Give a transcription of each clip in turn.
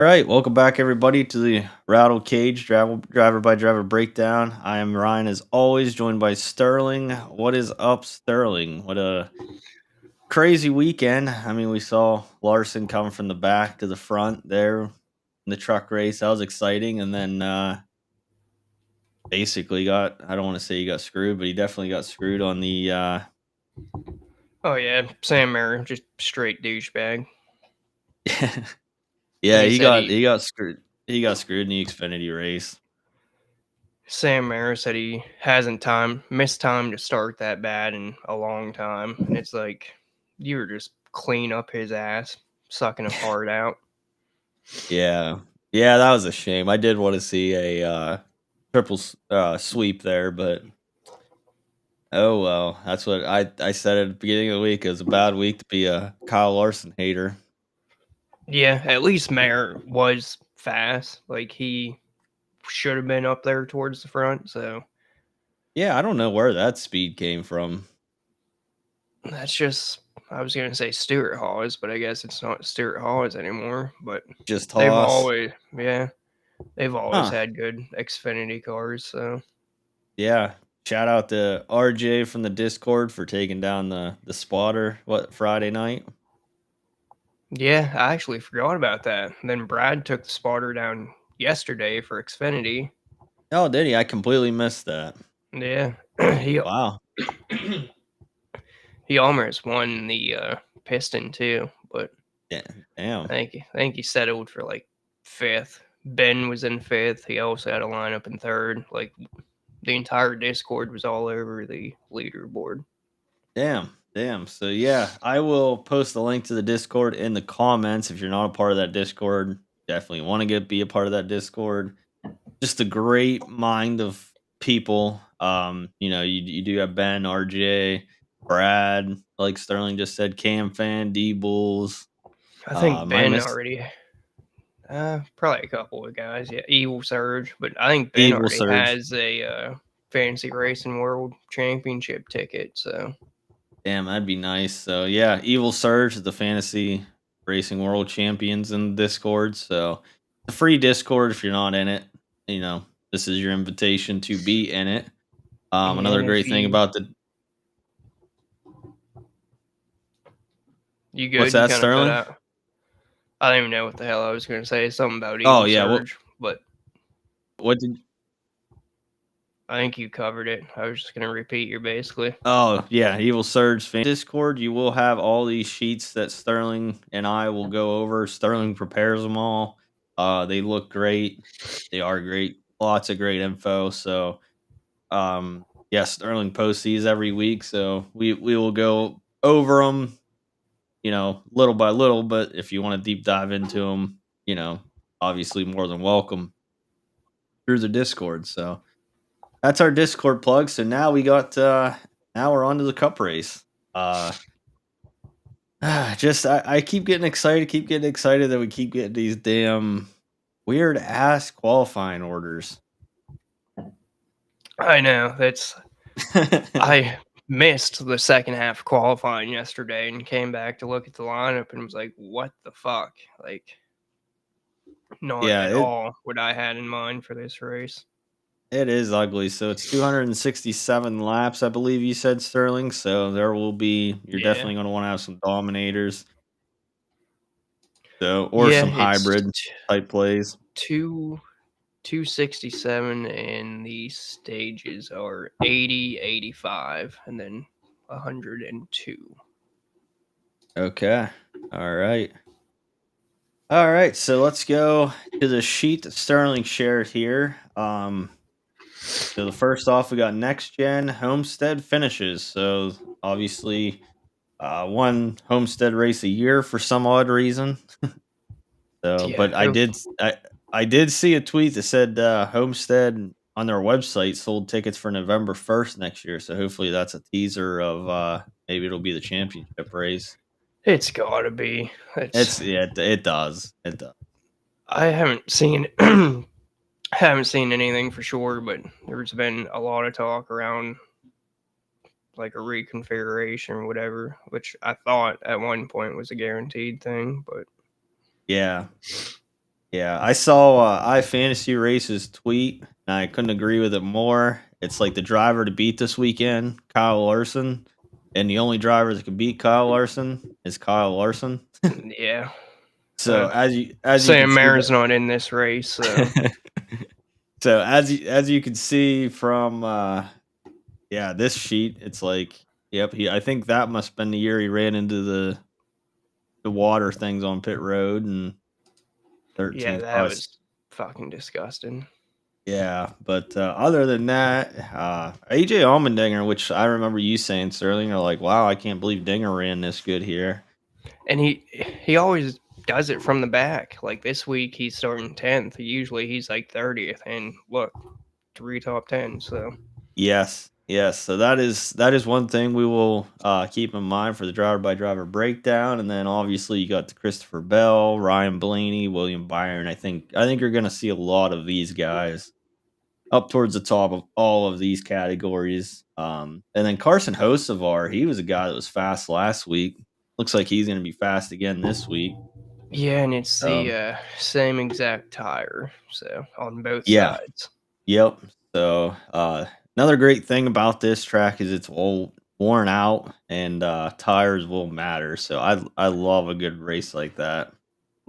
All right, welcome back, everybody, to the Rattle Cage Driver by Driver Breakdown. I am Ryan, as always, joined by Sterling. What is up, Sterling? What a crazy weekend! I mean, we saw Larson coming from the back to the front there in the truck race. That was exciting, and then basically got—I don't want to say he got screwed, but he definitely got screwed on the. Oh yeah, Sam Mayer, just straight douchebag. Yeah, He he said got he he got screwed. He got screwed in the Xfinity race. Sam Mayer said he hasn't missed time to start that bad in a long time. And it's like you were just clean up his ass, sucking a fart out. Yeah. Yeah, that was a shame. I did wanna see a, triple sweep there, but oh, well. That's what I said at the beginning of the week. It was a bad week to be a Kyle Larson hater. Yeah, at least Mayer was fast. Like he should have been up there towards the front. So Yeah, I don't know where that speed came from. that's just I was gonna say Stuart Hawes, but I guess it's not Stuart Hawes anymore. But Just they've toss. always yeah, they've always Huh. had good Xfinity cars. So Yeah. Shout out to RJ from the Discord for taking down the spotter, Friday night? yeah, I actually forgot about that. Then Brad took the spotter down yesterday for Xfinity. Oh, did he? I completely missed that. Yeah, he Wow. he almost won the piston too, but Yeah, damn. I think he settled for like fifth. Ben was in fifth. He also had a lineup in third. Like the entire Discord was all over the leaderboard. Damn, damn. So yeah, I will post the link to the Discord in the comments. If you're not a part of that Discord, definitely want to be a part of that Discord. Just a great mind of people. You do have Ben, RJ, Brad, like Sterling just said, Cam Fan, D Bulls. I think I Ben missed already probably a couple of guys. Yeah, Evil Surge, but I think Ben Evil already Surge. has a fantasy racing world championship ticket. So Damn, that'd be nice. So yeah, Evil Surge is the fantasy racing world champions in Discord. So it's a free Discord if you're not in it. You know, this is your invitation to be in it. Another and if great thing you about the you what's good, you that, kind of cut Sterling? out. I don't even know what the hell I was going to say. Something about Oh Evil yeah, Surge, but what did I think you covered it. I was just going to repeat you basically. oh yeah, Evil Surge fan Discord. You will have all these sheets that Sterling and I will go over. Sterling prepares them all. They look great. They are great. Lots of great info. So yes, Sterling posts these every week, so we will go over them, little by little. But if you want to deep dive into them, obviously more than welcome through the Discord. So that's our Discord plug. So now now we're on to the Cup race. Uh, I keep keep getting excited that we keep getting these damn weird ass qualifying orders. I know that's I missed the second half qualifying yesterday and came back to look at the lineup and was like, what the fuck? Like, not Yeah, at it all what I had in mind for this race. It is ugly. So it's 267 laps, I believe you said, Sterling. So you're Yeah. definitely going to want to have some dominators. So, or Yeah, some it's hybrid type plays. two 267 and the stages are 80, 85, and then 102. Okay. All right. All right. So let's go to the sheet that Sterling shared here. So the first off, we got next gen homestead finishes. So obviously, one homestead race a year for some odd reason. So, Yeah, but I did see a tweet that said Homestead on their website sold tickets for November 1st next year. So hopefully that's a teaser of maybe it'll be the championship race. it's gotta be. It's It does. It does. I haven't seen anything for sure, but there's been a lot of talk around like a reconfiguration or whatever, which I thought at one point was a guaranteed thing, but Yeah. Yeah, I saw iFantasy Race's tweet, and I couldn't agree with it more. It's like the driver to beat this weekend, Kyle Larson, and the only driver that can beat Kyle Larson is Kyle Larson. Yeah. So as you can Sam see, Marin's not in this race, so so as you can see from yeah, this sheet, it's like, yep, I think that must have been the year he ran into the water things on pit road and yeah, 13th. that was fucking disgusting. Yeah, but other than that, AJ Allmendinger, which I remember you saying, Sterling, are like, wow, I can't believe Dinger ran this good here. And he always does it from the back. Like this week he's starting 10th. Usually he's like 30th, and look, 3 top 10. So Yes, yes. So that is one thing we will keep in mind for the driver by driver breakdown, and then obviously you got the Christopher Bell, Ryan Blaney, William Byron. I think you're going to see a lot of these guys up towards the top of all of these categories. And then Carson Hocevar, he was a guy that was fast last week. Looks like he's going to be fast again this week. yeah, and it's the Um, same exact tire, so on both yeah, sides. yep. So another great thing about this track is it's all worn out and tires will matter. So I love a good race like that.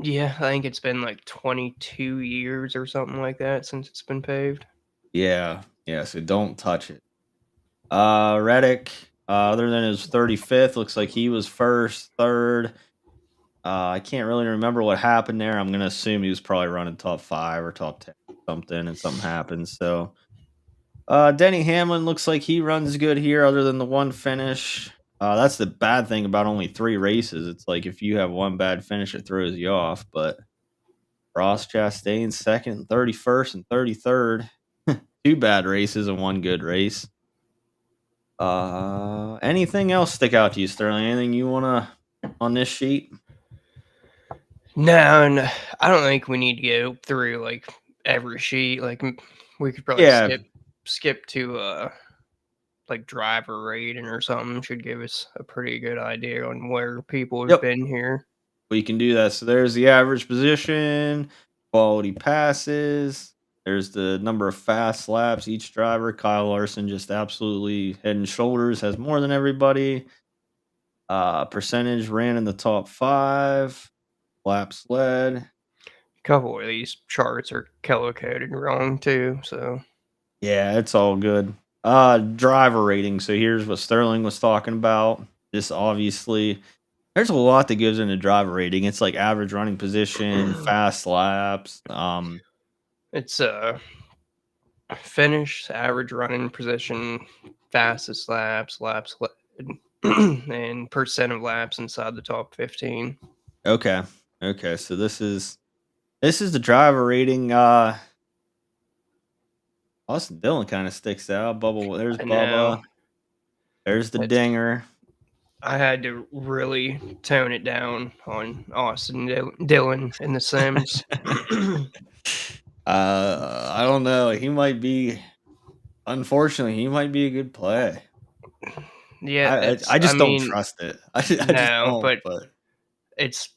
Yeah, I think it's been like 22 years or something like that since it's been paved. Yeah, yeah. So don't touch it. Reddick, other than his 35th, looks like he was first, third. I can't really remember what happened there. I'm gonna assume he was probably running top 5 or top 10 something, and something happened. So, Denny Hamlin looks like he runs good here, other than the one finish. That's the bad thing about only 3 races. It's like if you have one bad finish, it throws you off. But Ross Chastain second, 31st, and 33rd. 2 bad races and 1 good race. Anything else stick out to you, Sterling? Anything you wanna on this sheet? No, and I don't think we need to go through like every sheet. Like we could probably Yeah, skip to like driver rating or something. Should give us a pretty good idea on where people have yep. been here. We can do that. So there's the average position, quality passes. There's the number of fast laps each driver. Kyle Larson just absolutely head and shoulders has more than everybody. Percentage ran in the top 5. Laps led. A couple of these charts are color coded wrong too, so Yeah, it's all good. Driver rating. So here's what Sterling was talking about. This obviously there's a lot that goes into driver rating. It's like average running position, fast laps. it's finish, average running position, fastest laps led, and percent of laps inside the top 15. Okay. Okay. So this is the driver rating. Austin Dillon kind of sticks out. There's And now Bubba. There's the it's dinger. I had to really tone it down on Austin Dillon in the Sims. I don't know. He might be. Unfortunately, he might be a good play. Yeah, I I, it's I I just don't mean, trust it. I just no, don't. but But it's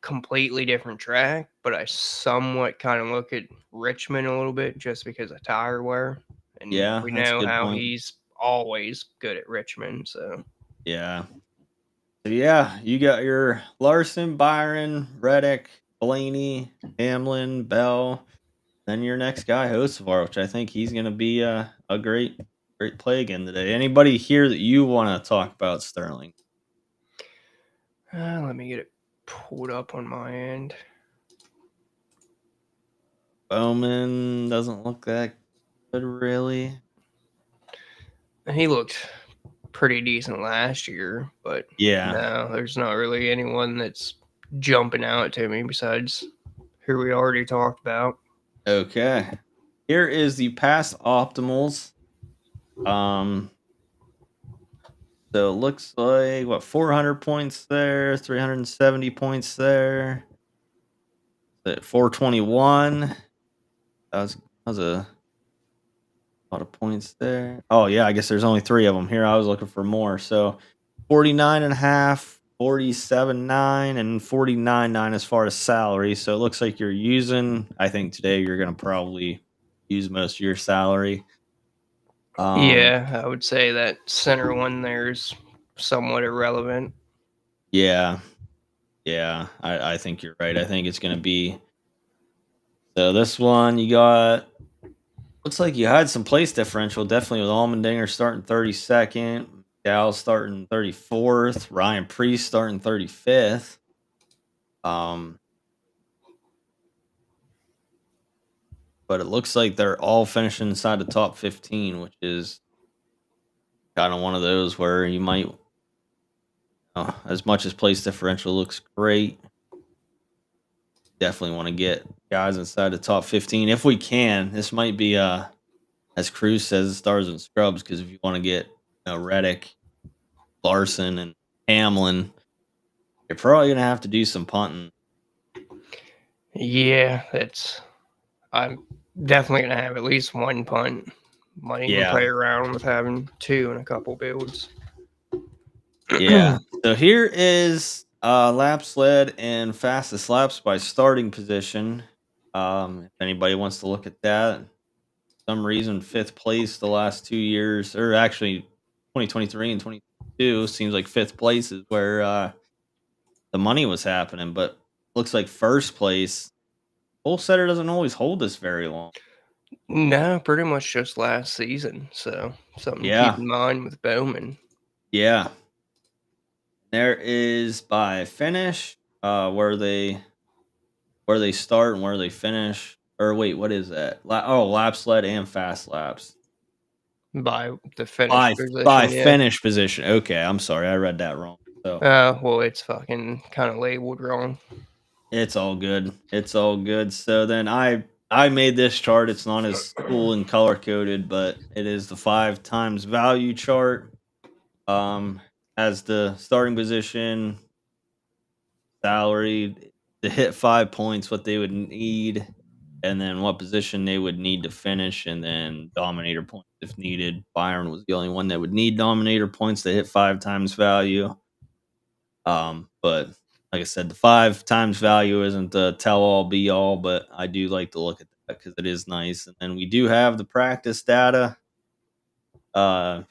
completely different track, but I somewhat kind of look at Richmond a little bit just because of tire wear, and yeah, we that's a know good how point. he's always good at Richmond. So Yeah. So yeah, you got your Larson, Byron, Reddick, Blaney, Hamlin, Bell. Then your next guy, Hocevar, which I think he's going to be a great play again today. Anybody here that you want to talk about, Sterling? let me get it pulled up on my end. Bowman doesn't look that good, really. He looked pretty decent last year, but Yeah. no, there's not really anyone that's jumping out to me besides who we already talked about. Okay. Here is the past optimals. Um, so it looks like 400 points there, 370 points there. At 421. That was a lot of points there. Oh, yeah, I guess there's only 3 of them here. I was looking for more. So 49 and a half, 47.9 and 49.9 as far as salary. So it looks like you're using. I think today you're gonna probably use most of your salary. Um, Yeah, I would say that center one there's somewhat irrelevant. yeah, yeah, I think you're right. I think it's gonna be so. This one you got. Looks like you had some place differential, definitely with Almendinger starting 32nd, Gal starting 34th, Ryan Priest starting 35th. Um, but it looks like they're all finishing inside the top 15, which is kind of one of those where you might, as much as place differential looks great, definitely want to get guys inside the top 15 if we can. This might be, as Cruz says, stars and scrubs, because if you want to get Reddick, Larson, and Hamlin, you're probably gonna have to do some punting. Yeah, that's I'm definitely gonna have at least one punt. Might even Yeah, play around with having two in a couple builds. yeah. So here is lap sled and fastest laps by starting position. If anybody wants to look at that, some reason fifth place the last 2 years, or actually 2023 and 2022 seems like fifth place is where the money was happening, but looks like first place. Full setter doesn't always hold this very long. No, pretty much just last season. So something to keep Yeah, in mind with Bowman. yeah. There is by finish, where they start and where they finish. Or wait, what is that? Lap sled and fast laps. By the finish By position, yeah. finish position. Okay, I'm sorry, I read that wrong. So Well, it's fucking kind of labeled wrong. it's all good. It's all good. So then I made this chart. It's not as cool and color coded, but it is the 5 times value chart. As the starting position, salary to hit 5 points, what they would need, and then what position they would need to finish, and then dominator points if needed. Byron was the only one that would need dominator points to hit 5 times value. But like I said, the 5 times value isn't the tell all be all, but I do like to look at that because it is nice. And then we do have the practice data,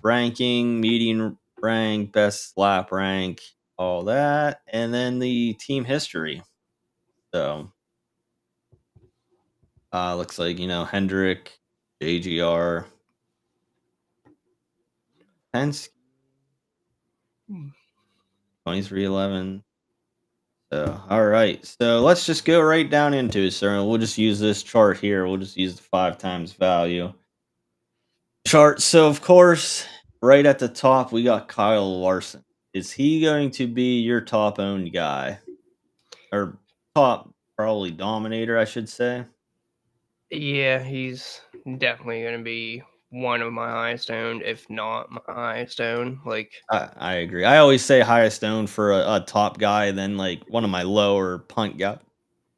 ranking, median rank, best lap rank, all that, and then the team history. So looks like Hendrick, JGR, Penske, 2311. So all right, so let's just go right down into it, sir. We'll just use this chart here. We'll just use the 5 times value chart. So of course, right at the top we got Kyle Larson. Is he going to be your top owned guy, or top probably dominator, I should say? Yeah, he's definitely going to be one of my highest owned, if not my highest owned. Like, I agree. I always say highest owned for a top guy, then like one of my lower punt guy.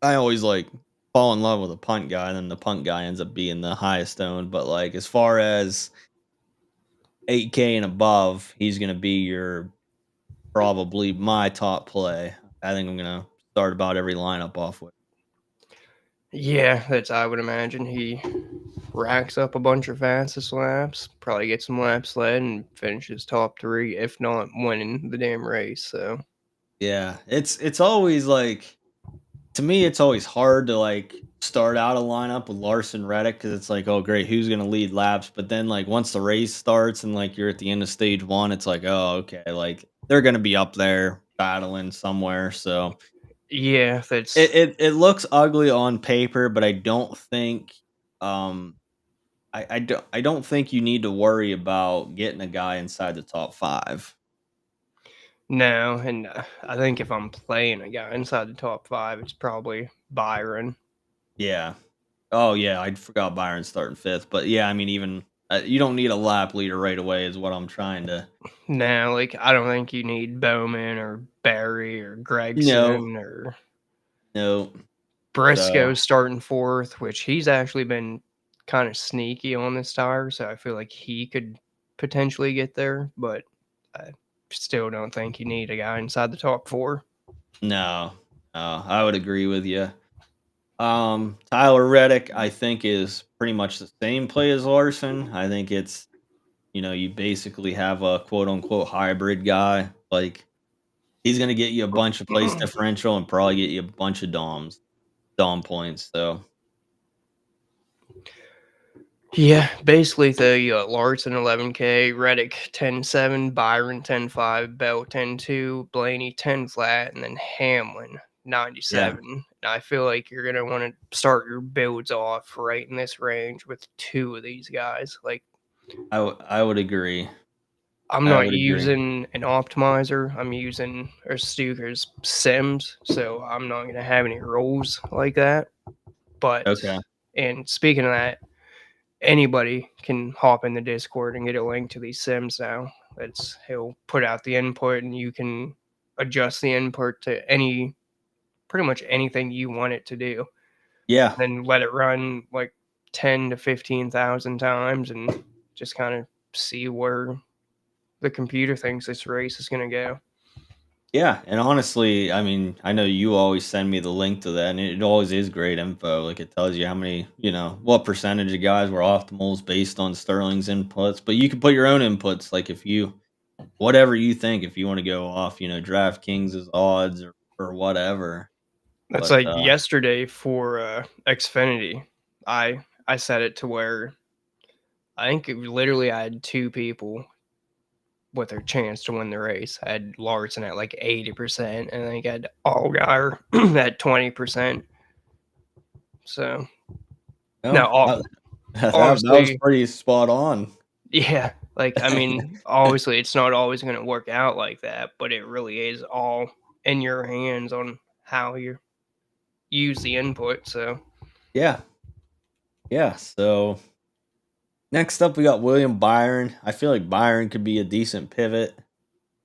I always like fall in love with a punt guy, and then the punt guy ends up being the highest owned. But like as far as 8K and above, he's gonna be your probably my top play. I think I'm gonna start about every lineup off with. yeah, that's I would imagine he racks up a bunch of fastest laps, probably gets some laps led, and finishes top three, if not winning the damn race. So, Yeah, it's always like to me, it's always hard to like start out a lineup with Larson Reddick because it's like, oh great, who's gonna lead laps? But then like once the race starts and like you're at the end of stage one, it's like, oh okay, like they're gonna be up there battling somewhere. So yeah, that's it looks ugly on paper, but I don't think um I don't think you need to worry about getting a guy inside the top five. no. And I think if I'm playing a guy inside the top five, it's probably Byron. Yeah. Oh yeah, I forgot Byron starting fifth, but yeah, I mean even you don't need a lap leader right away, is what I'm trying to. No, like I don't think you need Bowman or Barry or No, Gregson or no. So Briscoe starting fourth, which he's actually been kind of sneaky on this tire, so I feel like he could potentially get there, but uh, still don't think you need a guy inside the top 4. No, no, I would agree with you. Tyler Reddick, I think, is pretty much the same play as Larson. I think it's, you basically have a quote unquote hybrid guy. Like, he's going to get you a bunch of place differential and probably get you a bunch of dom points. So, Yeah, basically though you got Larson 11K, Reddick 10.7, Byron 10.5, Bell 10.2, Blaney 10 flat, and then Hamlin yeah, 97. And I feel like you're gonna want to start your builds off right in this range with 2 of these guys. Like I would agree. I'm I not would agree. using an optimizer. I'm using a Stuker's Sims, so I'm not gonna have any rolls like that. But Okay. and speaking of that, anybody can hop in the Discord and get a link to these sims now. He'll put out the input and you can adjust the input to pretty much anything you want it to do. Yeah. Then let it run like 10 to 15,000 times and just kind of see where the computer thinks this race is going to go. Yeah, and honestly, I mean, I know you always send me the link to that, and it always is great info. Like, it tells you how many, what percentage of guys were optimals based on Sterling's inputs. But you can put your own inputs, like whatever you think, if you want to go off, DraftKings' odds or whatever. That's But like yesterday for Xfinity. I set it to where I think literally I had 2 people with their chance to win the race. I had Larson at like 80%, and I think I had Allgaier at 20%. So well, now, that was obviously, pretty spot on. yeah, like I mean, obviously, it's not always going to work out like that, but it really is all in your hands on how you use the input. So Yeah, yeah. So next up, we got William Byron. I feel like Byron could be a decent pivot.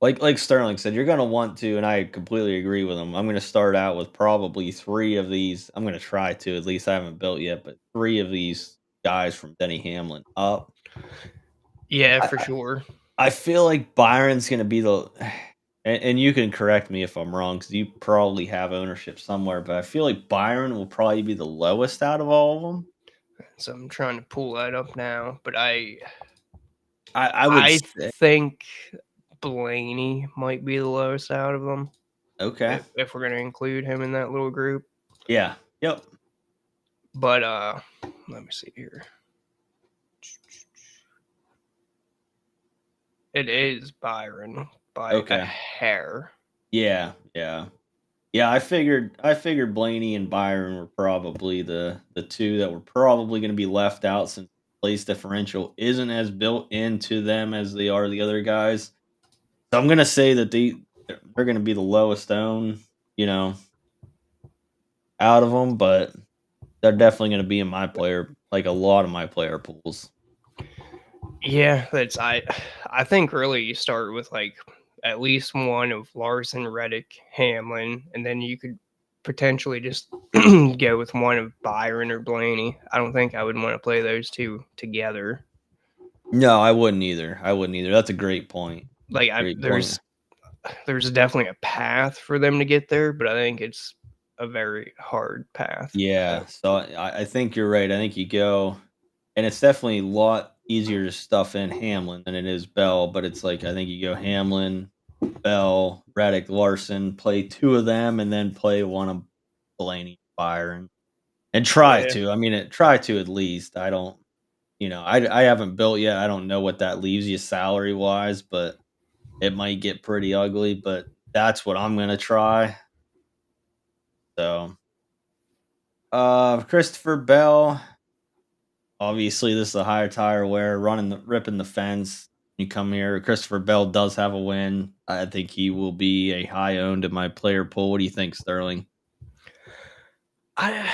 Like Sterling said, you're gonna want to, and I completely agree with him. I'm gonna start out with probably 3 of these. I'm gonna try to, at least I haven't built yet, but 3 of these guys from Denny Hamlin up. yeah, I for sure. I feel like Byron's gonna be the, and you can correct me if I'm wrong because you probably have ownership somewhere, but I feel like Byron will probably be the lowest out of all of them. So I'm trying to pull that up now, but I would I say think Blaney might be the lowest out of them okay, if we're gonna include him in that little group. yeah, yep, But let me see here. It is Byron by a okay, hair. yeah, yeah. Yeah, I figured Blaney and Byron were probably the 2 that were probably gonna be left out since place differential isn't as built into them as they are the other guys. So I'm gonna say that they're gonna be the lowest owned, you know, out of them, but they're definitely gonna be in my player, like a lot of my player pools. Yeah, I think really you start with like at least one of Larson, Reddick, Hamlin, and then you could potentially just go with one of Byron or Blaney. I don't think I would want to play those 2 together. No, I wouldn't either. I wouldn't either. That's a great point. Like Great point. there's definitely a path for them to get there, but I think it's a very hard path. Yeah, so I think you're right. I think you go, and it's definitely a lot easier to stuff in Hamlin than it is Bell. But it's like I think you go Hamlin, Bell, Reddick, Larson, play 2 of them, and then play one of Blaney, Byron, and try Yeah. to. I mean, try to at least. I don't, I haven't built yet. I don't know what that leaves you salary wise, but it might get pretty ugly. But that's what I'm gonna try. So, Christopher Bell. Obviously, this is a higher tire wear, ripping the fence. You come here. Christopher Bell does have a win. I think he will be a high owned in my player pool. What do you think, Sterling? I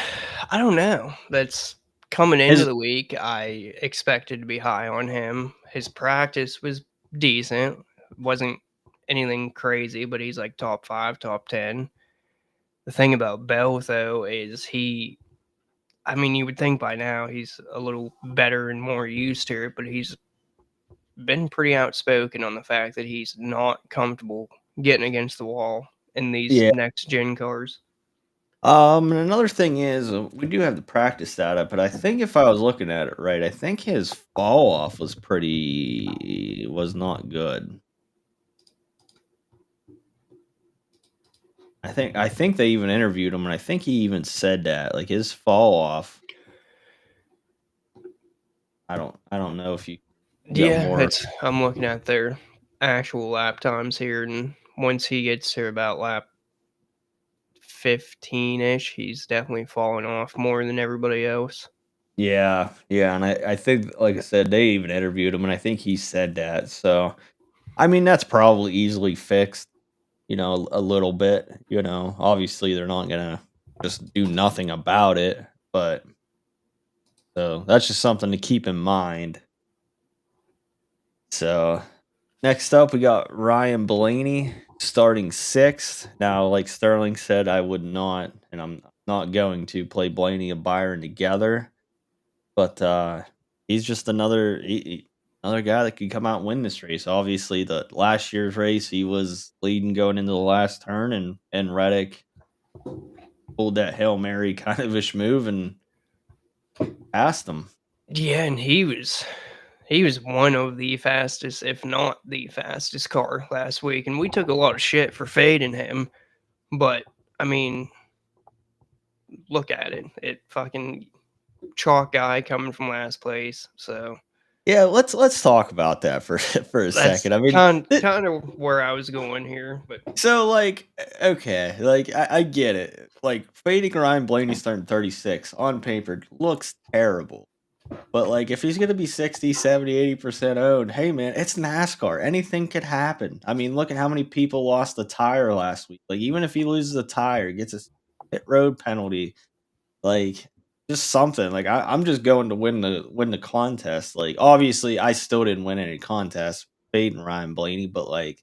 I don't know. That's coming into His the week. I expected to be high on him. His practice was decent. Wasn't anything crazy, but he's like top 5, top 10. The thing about Bell though is I mean, you would think by now he's a little better and more used to it, but he's been pretty outspoken on the fact that he's not comfortable getting against the wall in these Yeah. next gen cars. And another thing is we do have the practice data, but I think if I was looking at it right, I think his fall off was not good. I think they even interviewed him, and I think he even said that like his fall off. I don't know if you got Yeah, more. it's I'm looking at their actual lap times here, and once he gets to about lap 15-ish, he's definitely falling off more than everybody else. Yeah, yeah, and I think like I said, they even interviewed him, and I think he said that. So I mean, that's probably easily fixed. A little bit. Obviously they're not gonna just do nothing about it, but so that's just something to keep in mind. So next up, we got Ryan Blaney starting sixth. Now, like Sterling said, I would not, and I'm not going to play Blaney and Byron together. But he's just another guy that could come out and win this race. Obviously, the last year's race, he was leading going into the last turn, and Reddick pulled that Hail Mary kind of ish move and passed him. Yeah, and he was one of the fastest, if not the fastest car last week, and we took a lot of shit for fading him. But I mean, look at it. It fucking chalk guy coming from last place. So Yeah, let's talk about that for for a that's second. I mean, kind of where I was going here. But so like, okay, like I get it. Like fading Ryan Blaney starting 36 on paper looks terrible. But like if he's gonna be 60, 70, 80% owned, hey man, it's NASCAR. Anything could happen. I mean, look at how many people lost a tire last week. Like even if he loses a tire, gets a pit road penalty, like just something. Like I'm just going to win the contest. Like obviously I still didn't win any contest, fading Ryan Blaney, but like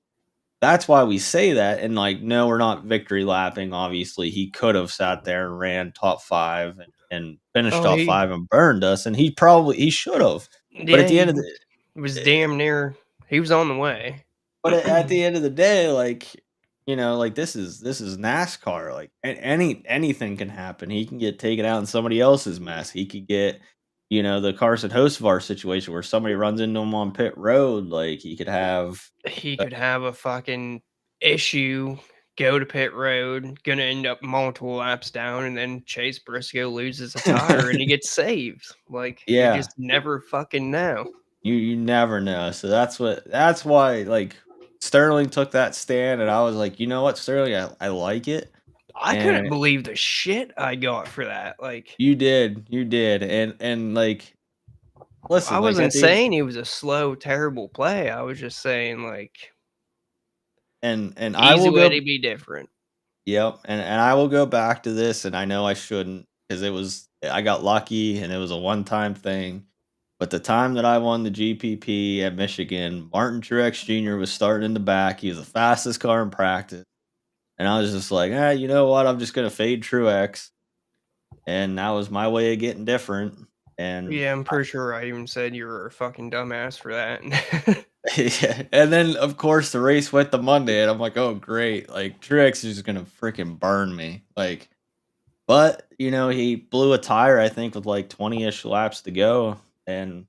that's why we say that. And like, no, we're not victory lapping. Obviously, he could have sat there and ran top five and finished oh, top he five and burned us, and he should have. But yeah, at the end of he the was damn near. He was on the way. but at the end of the day, like like this is NASCAR. Like anything can happen. He can get taken out in somebody else's mess. He could get the Carson Hocevar situation where somebody runs into him on pit road. Like he could have. He could have a fucking issue, go to pit road, gonna end up multiple laps down, and then Chase Briscoe loses a tire and he gets saved. Like you Yeah, just never fucking know. you never know. So that's why like Sterling took that stand, and I was like, you know what, Sterling, I like it, I couldn't and believe the shit I got for that. Like you did, and like I listen, like wasn't at the saying he was a slow, terrible play. I was just saying like and I easy will way to go. be different. Yep, and I will go back to this, and I know I shouldn't because I got lucky and it was a one time thing. But the time that I won the GPP at Michigan, Martin Truex Jr. was starting in the back. He was the fastest car in practice. And I was just like, you know what? I'm just gonna fade Truex, and that was my way of getting different. And Yeah, I'm pretty sure I even said you were a fucking dumbass for that. yeah, and then of course the race went to Monday, and I'm like, oh great, like Truex is just gonna freaking burn me. Like, but he blew a tire, I think, with like 20-ish laps to go, and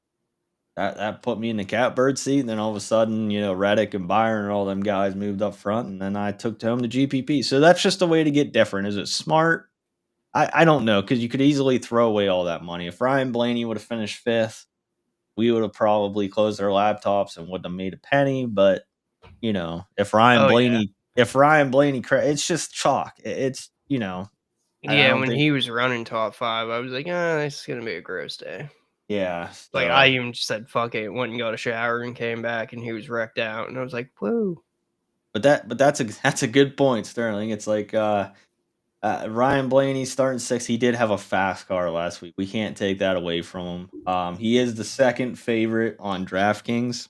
that put me in the catbird seat. And then all of a sudden, Reddick and Byron and all them guys moved up front, and then I took home the GPP. So that's just a way to get different. Is it smart? I don't know, because you could easily throw away all that money. If Ryan Blaney would have finished fifth, we would have probably closed our laptops and wouldn't have made a penny. But if Ryan Oh yeah. Blaney, it's just chalk. It's I Yeah, don't when think. he was running top five, I was like, this is gonna be a gross day. Yeah. Like I So, even just said fuck it, went and got a shower and came back and he was wrecked out and I was like, whoa. but that's a good point, Sterling. It's like Ryan Blaney starting sixth. He did have a fast car last week. We can't take that away from him. He is the second favorite on DraftKings.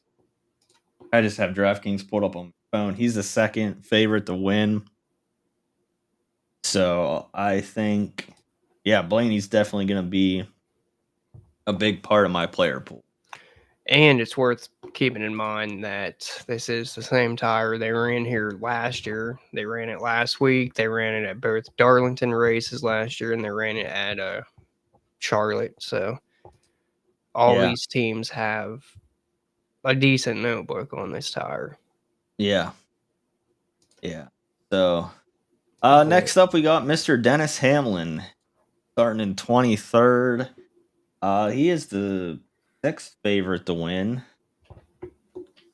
I just have DraftKings pulled up on my phone. He's the second favorite to win. So I think, yeah, Blaney's definitely going to be a big part of my player pool. And it's worth keeping in mind that this is the same tire they ran here last year. They ran it last week. They ran it at both Darlington races last year, and they ran it at Charlotte. So all Yeah, these teams have a decent notebook on this tire. yeah, yeah. So, But next up, we got Mr. Dennis Hamlin starting in 23rd. He is the sixth favorite to win.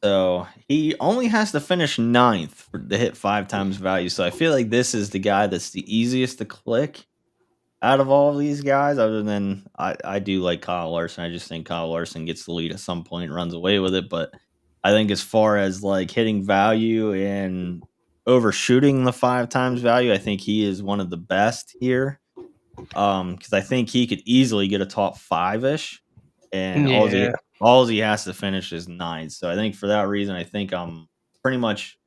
So he only has to finish ninth to hit 5 times value. So I feel like this is the guy that's the easiest to click out of all of these guys. Other than I do like Kyle Larson. I just think Kyle Larson gets the lead at some point and runs away with it. But I think as far as like hitting value and overshooting the 5 times value, I think he is one of the best here. Because I think he could easily get a top five ish, and yeah, all he has to finish is 9. So I think for that reason, I think I'm pretty much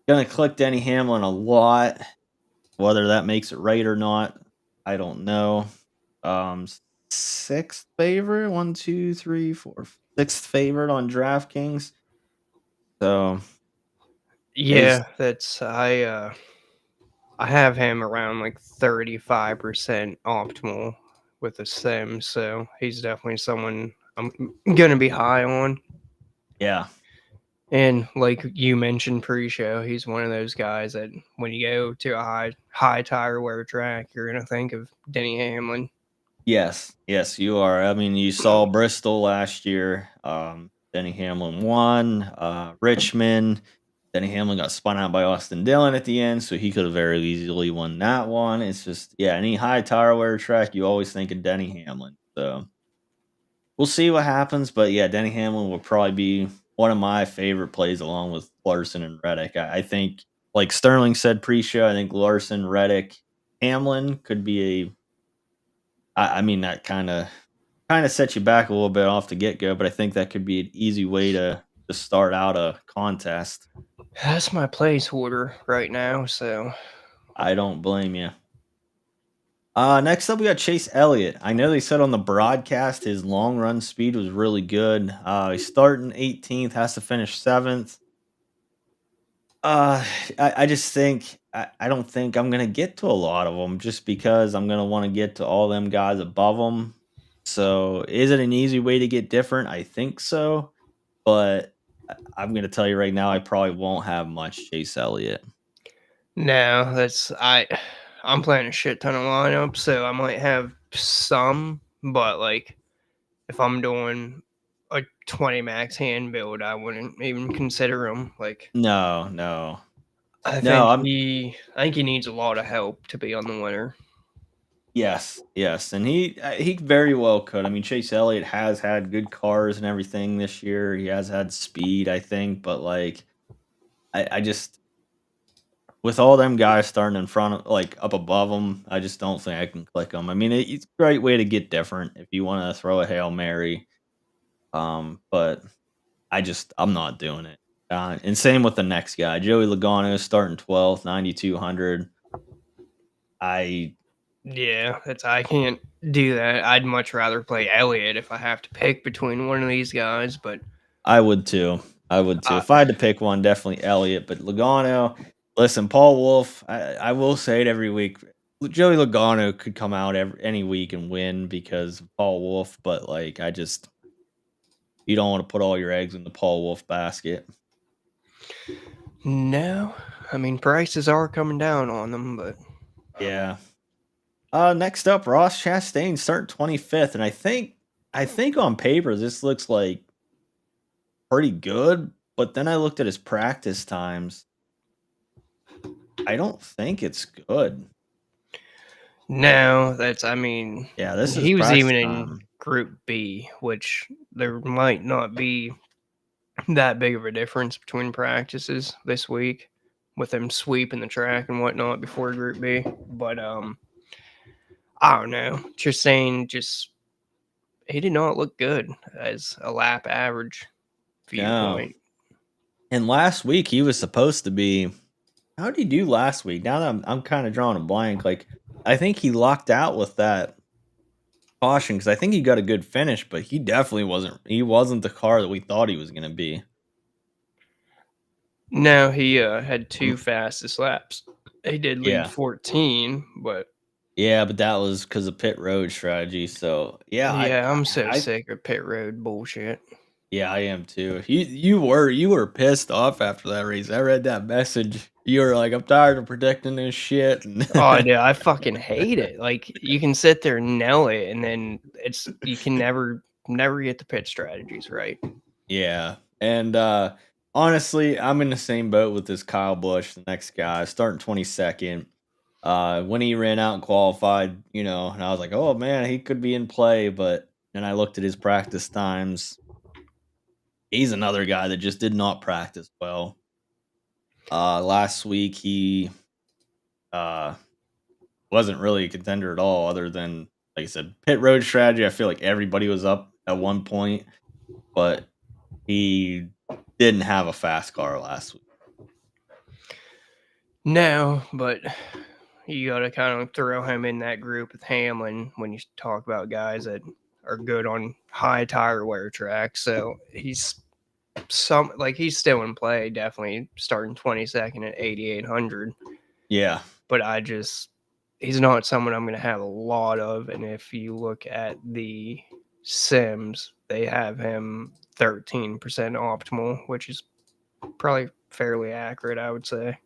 gonna click Denny Hamlin a lot. Whether that makes it right or not, I don't know. Sixth favorite, one, two, three, four, sixth favorite on DraftKings. So is yeah, that's I have him around like 35% optimal with the sim, so he's definitely someone I'm gonna be high on. yeah, And like you mentioned pre-show, he's one of those guys that when you go to a high tire wear track, you're gonna think of Denny Hamlin. yes, yes, you are. I mean, you saw Bristol last year. Denny Hamlin won. Richmond. Denny Hamlin got spun out by Austin Dillon at the end, so he could have very easily won that one. It's just, yeah, any high tire wear track, you always think of Denny Hamlin. So we'll see what happens. But yeah, Denny Hamlin will probably be one of my favorite plays along with Larson and Reddick. I think, like Sterling said pre show, I think Larson, Reddick, Hamlin could be I mean, that kinda sets you back a little bit off the get go, but I think that could be an easy way to start out a contest. That's my placeholder right now, so I don't blame you. Next up, we got Chase Elliott. I know they said on the broadcast his long run speed was really good. He's starting 18th, has to finish 7th. Uh, I just think I don't think I'm gonna get to a lot of them just because I'm gonna want to get to all them guys above them. So, is it an easy way to get different? I think so, but I'm gonna tell you right now, I probably won't have much Chase Elliott. no, that's I'm playing a shit ton of lineups, so I might have some, but like if I'm doing a 20 max hand build, I wouldn't even consider him. Like No, no, I no. think he needs a lot of help to be on the winner. Yes, yes, and he very well could. I mean, Chase Elliott has had good cars and everything this year. He has had speed, I think, but like I just with all them guys starting in front of like up above him, I just don't think I can click them. I mean, it's a great way to get different if you want to throw a hail mary. But I'm not doing it. And same with the next guy, Joey Logano, starting 12th, 9,200. I Yeah, that's I can't do that. I'd much rather play Elliott if I have to pick between one of these guys, but I would too. I would too. uh, If I had to pick one, definitely Elliott. But Logano, listen, Paul Wolf. I will say it every week. Joey Logano could come out any week and win because of Paul Wolf. But like, you don't want to put all your eggs in the Paul Wolf basket. no. I mean prices are coming down on them, but Yeah. Next up, Ross Chastain start 25th, and I think on paper this looks like pretty good. But then I looked at his practice times. I don't think it's good. no, that's I mean Yeah, this is he was practice even in time. group B, which there might not be that big of a difference between practices this week with them sweeping the track and whatnot before group B. But I don't know. Tristain just he did not look good as a lap average No. viewpoint. And last week he was supposed to be. How did he do last week? Now that I'm kind of drawing a blank. Like I think he locked out with that. caution because I think he got a good finish, but he definitely wasn't. He wasn't the car that we thought he was going to be. No, he had Um, two fastest laps. He did lead yeah, 14, but yeah, but that was because of pit road strategy. So yeah, yeah, I'm so I sick of pit road bullshit. yeah, I am too. You were pissed off after that race. I read that message. You were like, I'm tired of predicting this shit. And Oh, dude, I fucking hate it. Like you can sit there and nail it, and then you can never get the pit strategies right. yeah, and honestly, I'm in the same boat with this Kyle Busch, the next guy, starting 22nd. When he ran out and qualified, and I was like, oh man, he could be in play. But then I looked at his practice times. He's another guy that just did not practice well. Last week he uh wasn't really a contender at all, other than like I said, pit road strategy. I feel like everybody was up at one point, but he didn't have a fast car last week. No, but you got to kind of throw him in that group with Hamlin when you talk about guys that are good on high tire wear tracks. So he's still in play, definitely starting 22nd at 8,800. Yeah, But he's not someone I'm going to have a lot of. And if you look at the Sims, they have him 13% optimal, which is probably fairly accurate, I would say.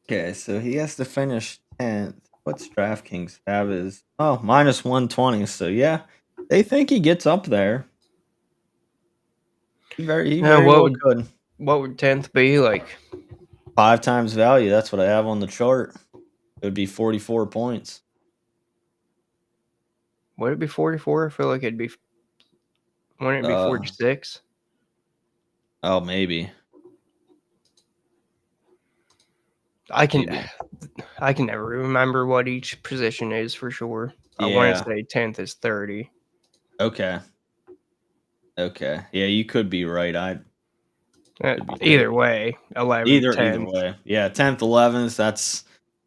okay, so he has to finish 10th. What's DraftKings have is minus 120. So yeah, they think he gets up there. He Now, very well could. what would 10th be like? 5 times value. That's what I have on the chart. It would be 44 points. Would it be 44? I feel like wouldn't it be Uh 46? oh, maybe. I can Maybe. I can never remember what each position is for sure. I want to Yeah. say 10th is 30. Okay. Okay. Yeah, you could be right. I could be Either totally way, 11th, either 10th. way. Yeah, 10th, 11th,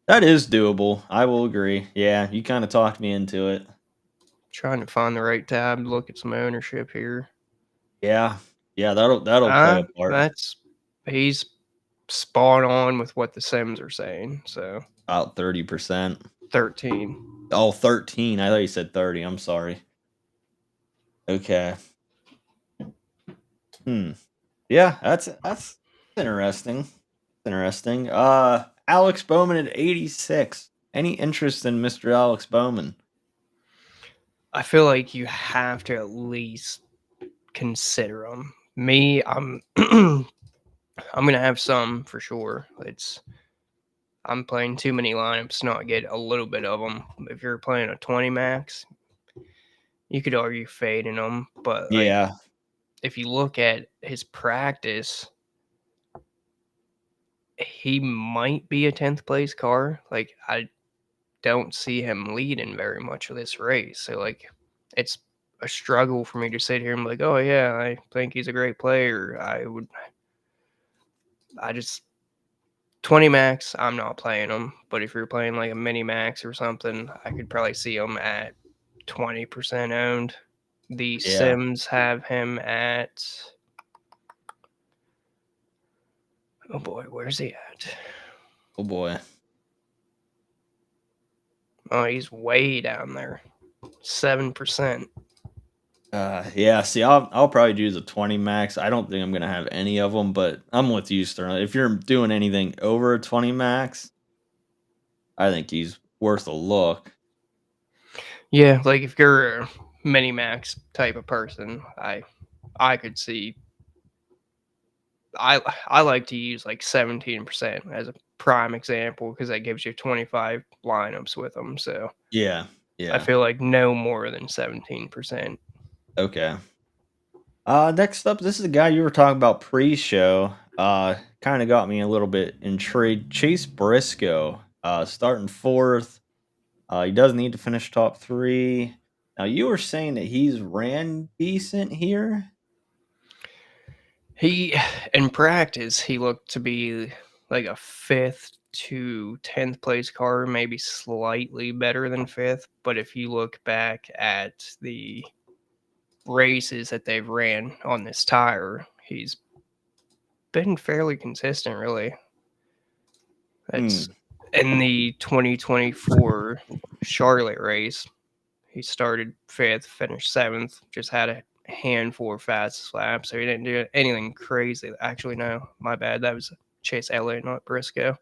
that is doable. I will agree. Yeah, you kind of talked me into it. Trying to find the right tab, look at some ownership here. Yeah. Yeah, that'll play a part. That's he's spot on with what the Sims are saying. So About 30%. 13. Oh, 13. I thought you said 30. I'm sorry. Okay. Hmm. Yeah, that's interesting. Interesting. Alex Bowman at 86. Any interest in Mr. Alex Bowman? I feel like you have to at least consider them. Me, I'm I'm gonna have some for sure. I'm playing too many lineups to not get a little bit of them. If you're playing a 20 max, you could argue fading them, but like Yeah. if you look at his practice, he might be a 10th place car. Like I don't see him leading very much of this race. So like it's a struggle for me to sit here and be like, oh yeah, I think he's a great player. I just 20 max, I'm not playing him. But if you're playing like a mini max or something, I could probably see him at 20% owned. The Yeah. Sims have him at, oh boy, where's he at? Oh boy. Oh, he's way down there. 7%. Yeah, see, I'll probably do the 20 max. I don't think I'm gonna have any of them, but I'm with you, Sterling. If you're doing anything over a 20 max, I think he's worth a look. Yeah, like if you're a mini max type of person, I could see I like to use like 17% as a prime example because that gives you 25 lineups with them. So Yeah. I Yeah. feel like no more than 17%. Okay. Next up, this is the guy you were talking about pre-show. Kind of got me a little bit intrigued. Chase Briscoe, starting fourth. He does need to finish top three. Now you were saying that he's ran decent here. He in practice he looked to be like a fifth to 10th place car, maybe slightly better than 5th. But if you look back at the races that they've ran on this tire, he's been fairly consistent, really. That's Hmm. in the 2024 Charlotte race. He started 5th, finished 7th, just had a handful of fast laps, so he didn't do anything crazy. Actually, no, my bad. That was Chase Elliott, not Briscoe.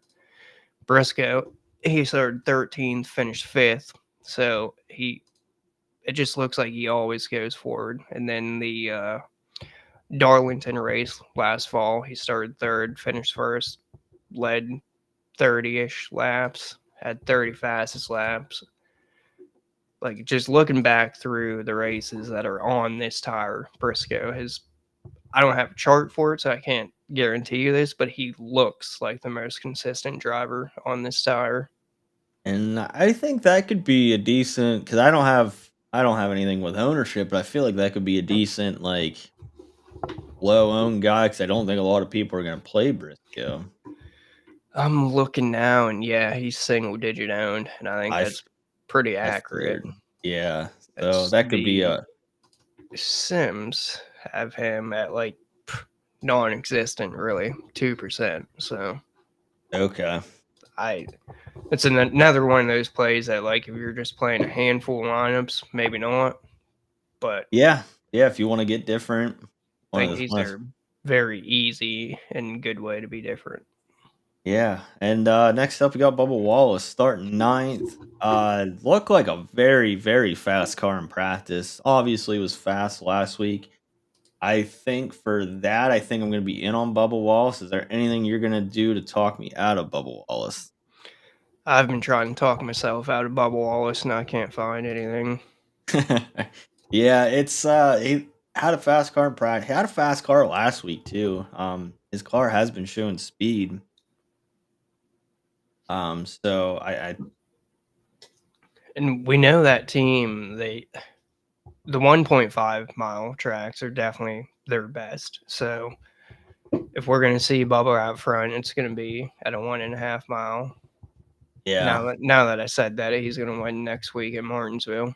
Briscoe, he started 13th, finished 5th, so it just looks like he always goes forward. And then the Darlington race last fall, he started 3rd, finished 1st, led 30-ish laps, had 30 fastest laps. Like, just looking back through the races that are on this tire, Briscoe has, I don't have a chart for it, so I can't guarantee you this, but he looks like the most consistent driver on this tire. And I think that could be a decent because I don't have anything with ownership, but I feel like that could be a decent like low owned guy because I don't think a lot of people are going to play Briscoe. I'm looking now, and yeah, he's single digit owned, and I think I that's pretty I accurate. figured, yeah. So It's that could be the a Sims have him at like non existent, really, 2%. So okay. I it's another one of those plays that, like, if you're just playing a handful of lineups, maybe not. But Yeah, yeah. If you want to get different, I one think of the these one of are very easy and good way to be different. yeah. And next up, we got Bubba Wallace starting ninth. Looked like a very very fast car in practice. Obviously, was fast last week. I think for that, I think I'm going to be in on Bubba Wallace. Is there anything you're going to do to talk me out of Bubba Wallace? I've been trying to talk myself out of Bubba Wallace, and I can't find anything. Yeah, it's he had a fast car in practice. He had a fast car last week too. His car has been showing speed. So I And we know that team, the 1.5 mile tracks are definitely their best. So if we're going to see Bubba out front, it's going to be at a 1.5 mile. yeah. Now that I said that, he's going to win next week at Martinsville.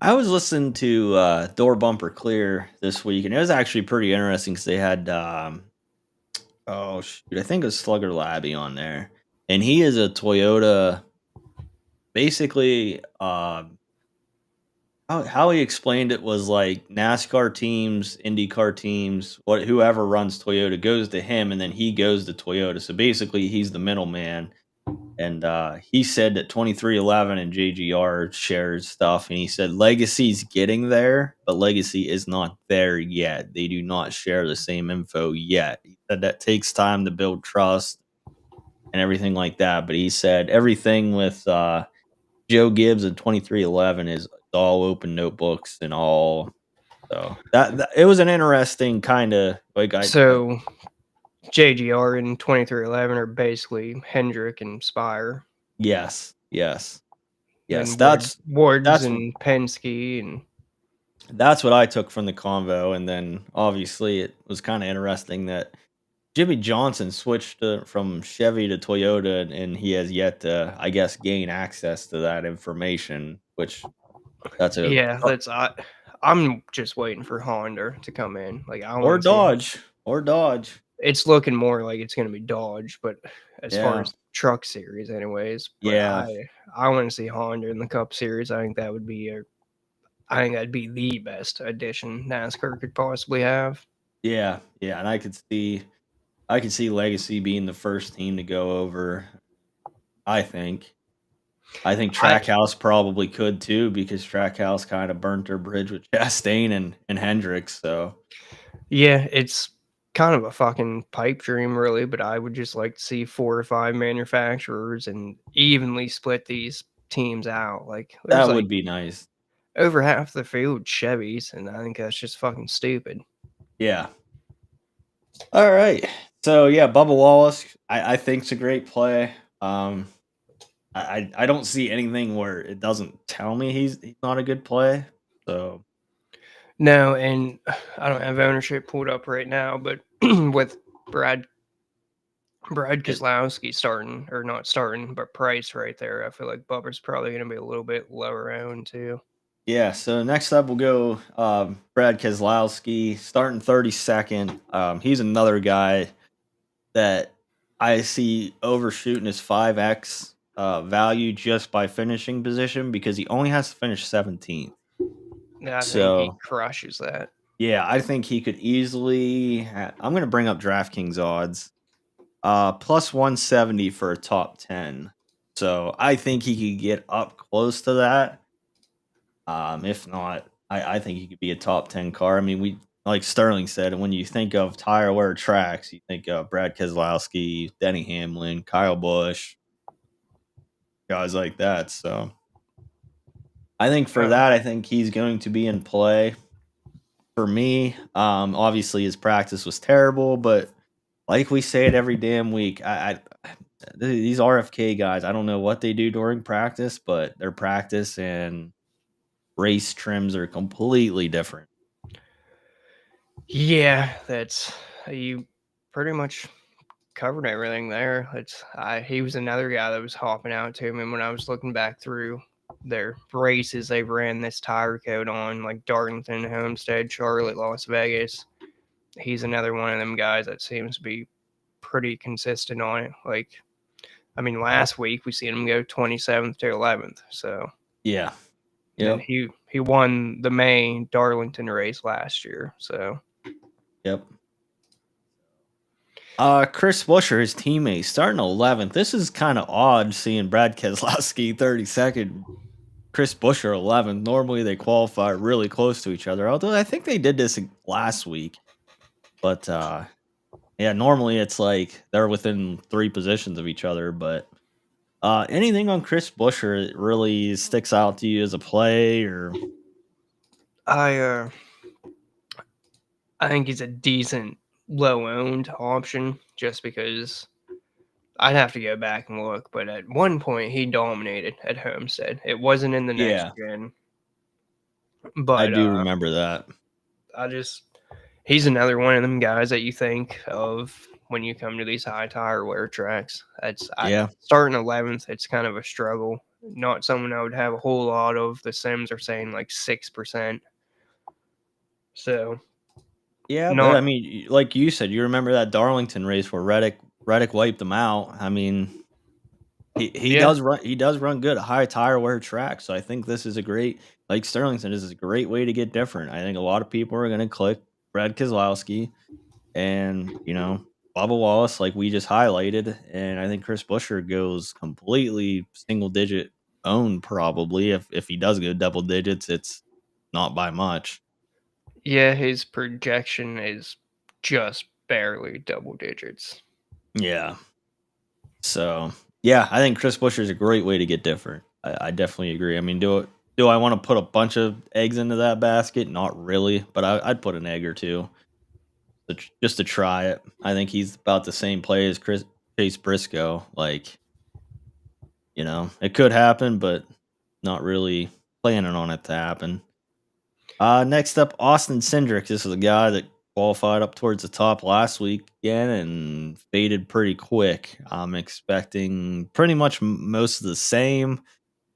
I was listening to Door Bumper Clear this week, and it was actually pretty interesting because they had oh shoot, I think it was Slugger Labby on there, and he is a Toyota. Basically, how he explained it was like NASCAR teams, IndyCar teams, whoever runs Toyota goes to him, and then he goes to Toyota. So basically, he's the middleman. And he said that 2311 and JGR shared stuff, and he said Legacy's getting there, but Legacy is not there yet. They do not share the same info yet. He said that takes time to build trust and everything like that. But he said everything with Joe Gibbs and 2311 is all open notebooks and all. So that it was an interesting kind of like I So JGR and 2311 are basically Hendrick and Spire. yes yes yes Then Woods that's and Penske and that's what I took from the convo, and then obviously it was kind of interesting that Jimmy Johnson switched from Chevy to Toyota, and he has yet to, I guess, gain access to that information. Which that's a yeah, I'm just waiting for Honda to come in. Like, I or want to see. Dodge or Dodge. It's looking more like it's going to be Dodge, but as far Yeah, as truck series, anyways. But yeah, I want to see Honda in the Cup Series. I think that'd be the best addition NASCAR could possibly have. yeah, yeah. And I could see Legacy being the first team to go over. I think. I think I Trackhouse probably could too because Trackhouse kind of burnt their bridge with Chastain and Hendricks. So Yeah, it's kind of a fucking pipe dream, really. But I would just like to see 4 or 5 manufacturers and evenly split these teams out. Like, there's that like would be nice. over half the field Chevys, and I think that's just fucking stupid. Yeah. All right. So yeah, Bubba Wallace, I think it's a great play. Um, I don't see anything where it doesn't tell me he's not a good play. So No, and I don't have ownership pulled up right now, but with Brad Brad It, Keselowski starting, or not starting, but Price right there. I feel like Bubba's probably going to be a little bit lower owned too. yeah. So next up, we'll go Brad Keselowski, starting 32nd. He's another guy that I see overshooting his 5x value just by finishing position because he only has to finish 17th. Yeah, I think he So crushes that. yeah, I think he could easily. I'm going to bring up DraftKings odds. Plus 170 for a top 10. So I think he could get up close to that. If not, I think he could be a top 10 car. I mean, like Sterling said, when you think of tire wear tracks, you think of Brad Keselowski, Denny Hamlin, Kyle Busch, guys like that. So I think for Oh, that, I think he's going to be in play. For me, obviously his practice was terrible, but like we say it every damn week, these RFK guys, I don't know what they do during practice, but their practice and race trims are completely different. yeah, that's you pretty much covered everything there. He was another guy that was hopping out to me when I was looking back through their races they ran this tire code on, like Darlington, Homestead, Charlotte, Las Vegas. He's another one of them guys that seems to be pretty consistent on it. Like, I mean, last week we seen him go 27th to 11th. So, Yeah. and Yep. he won the May Darlington race last year. So, Yep. Chris Buescher, his teammate, starting 11th. This is kind of odd seeing Brad Keselowski 32nd, Chris Buescher 11th. Normally they qualify really close to each other. Although I think they did this last week, but yeah, normally it's like they're within 3 positions of each other. But anything on Chris Buescher that really sticks out to you as a play, or I uh, I think he's a decent low owned option just because I'd have to go back and look, but at one point he dominated at Homestead. It wasn't in the next yeah, gen, I but do remember that. I just he's another one of them guys that you think of when you come to these high tire wear tracks. That's I Yeah, starting 11th. It's kind of a struggle. Not someone I would have a whole lot of. The Sims are saying like 6%. So yeah, but I not mean, like you said, you remember that Darlington race where Reddick wiped them out. I mean, yeah. he does run good at high tire wear tracks. So I think this is a great, like Sterling said, this is a great way to get different. I think a lot of people are going to click Brad Keselowski and Bubba Wallace, like we just highlighted, and I think Chris Buescher goes completely single digit owned probably. If he does go double digits, it's not by much. Yeah, his projection is just barely double digits. Yeah. So yeah, I think Chris Buescher is a great way to get different. I definitely agree. I mean, do I want to put a bunch of eggs into that basket? Not really, but I'd put an egg or two just to try it. I think he's about the same play as Chase Briscoe. Like, it could happen, but not really planning on it to happen. Next up, Austin Cindric. This is a guy that qualified up towards the top last week again and faded pretty quick. I'm expecting pretty much most of the same.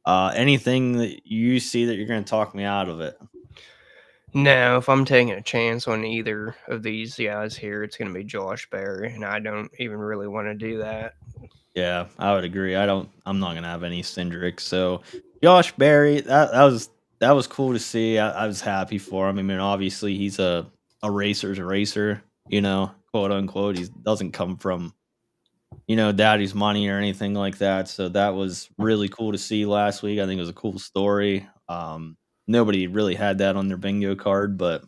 Anything that you see that you're going to talk me out of it? No, if I'm taking a chance on either of these guys here, it's going to be Josh Berry, and I don't even really want to do that. Yeah, I would agree. I'm not going to have any Cindric. So Josh Berry, that was cool to see. I was happy for him. I mean, obviously he's a racer's a racer, quote unquote. He doesn't come from daddy's money or anything like that. So that was really cool to see last week. I think it was a cool story. Nobody really had that on their bingo card, but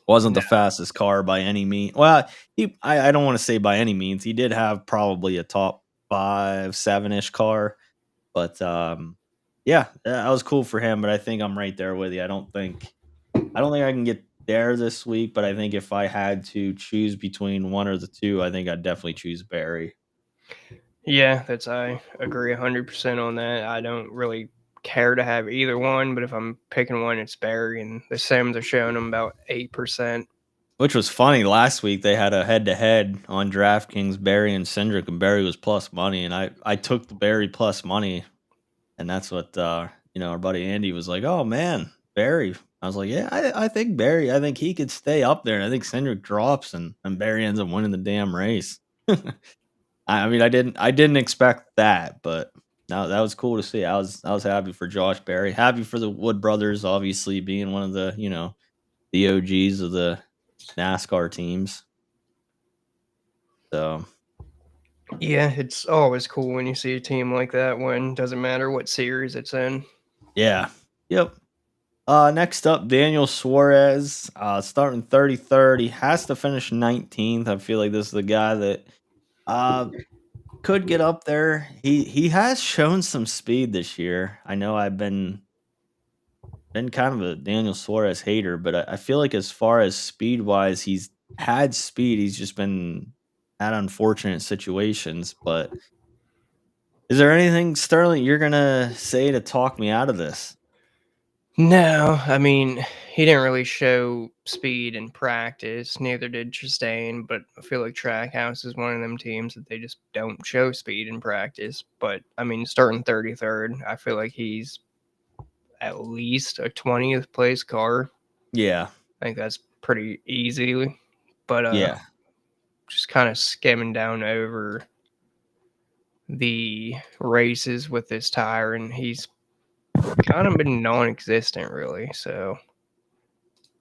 wasn't No. the fastest car by any means. Well, I don't want to say by any means. He did have probably a top 5, 7-ish car, but yeah, that was cool for him. But I think I'm right there with you. I don't think I can get there this week, but I think if I had to choose between one or the two, I think I'd definitely choose Barry. Yeah, I agree 100% on that. I don't really care to have either one, but if I'm picking one, it's Berry, and the Sims are showing them about 8%. which was funny. Last week they had a head to head on DraftKings, Barry and Cindric, and Barry was plus money, and I took the Barry plus money, and that's what our buddy Andy was like, "Oh man, Barry." I was like, "Yeah, I think Barry. I think he could stay up there. And I think Cindric drops, and Barry ends up winning the damn race." I mean, I didn't expect that, but no, that was cool to see. I was happy for Josh Berry, happy for the Wood brothers, obviously being one of the OGs of the NASCAR teams. So Yeah, it's always cool when you see a team like that win. Doesn't matter what series it's in. yeah, yep. Next up, Daniel Suarez, starting 33rd. He has to finish 19th. I feel like this is the guy that uh could get up there. He has shown some speed this year. I know I've been kind of a Daniel Suarez hater, but I feel like as far as speed wise, he's had speed. He's just been had unfortunate situations. But is there anything, Sterling, you're gonna say to talk me out of this? No, I mean, he didn't really show speed in practice, neither did Chastain, but I feel like Trackhouse is one of them teams that they just don't show speed in practice. But I mean, starting 33rd, I feel like he's at least a 20th place car. Yeah, I think that's pretty easy. But yeah, just kind of skimming down over the races with this tire, and he's kind of been non-existent, really. So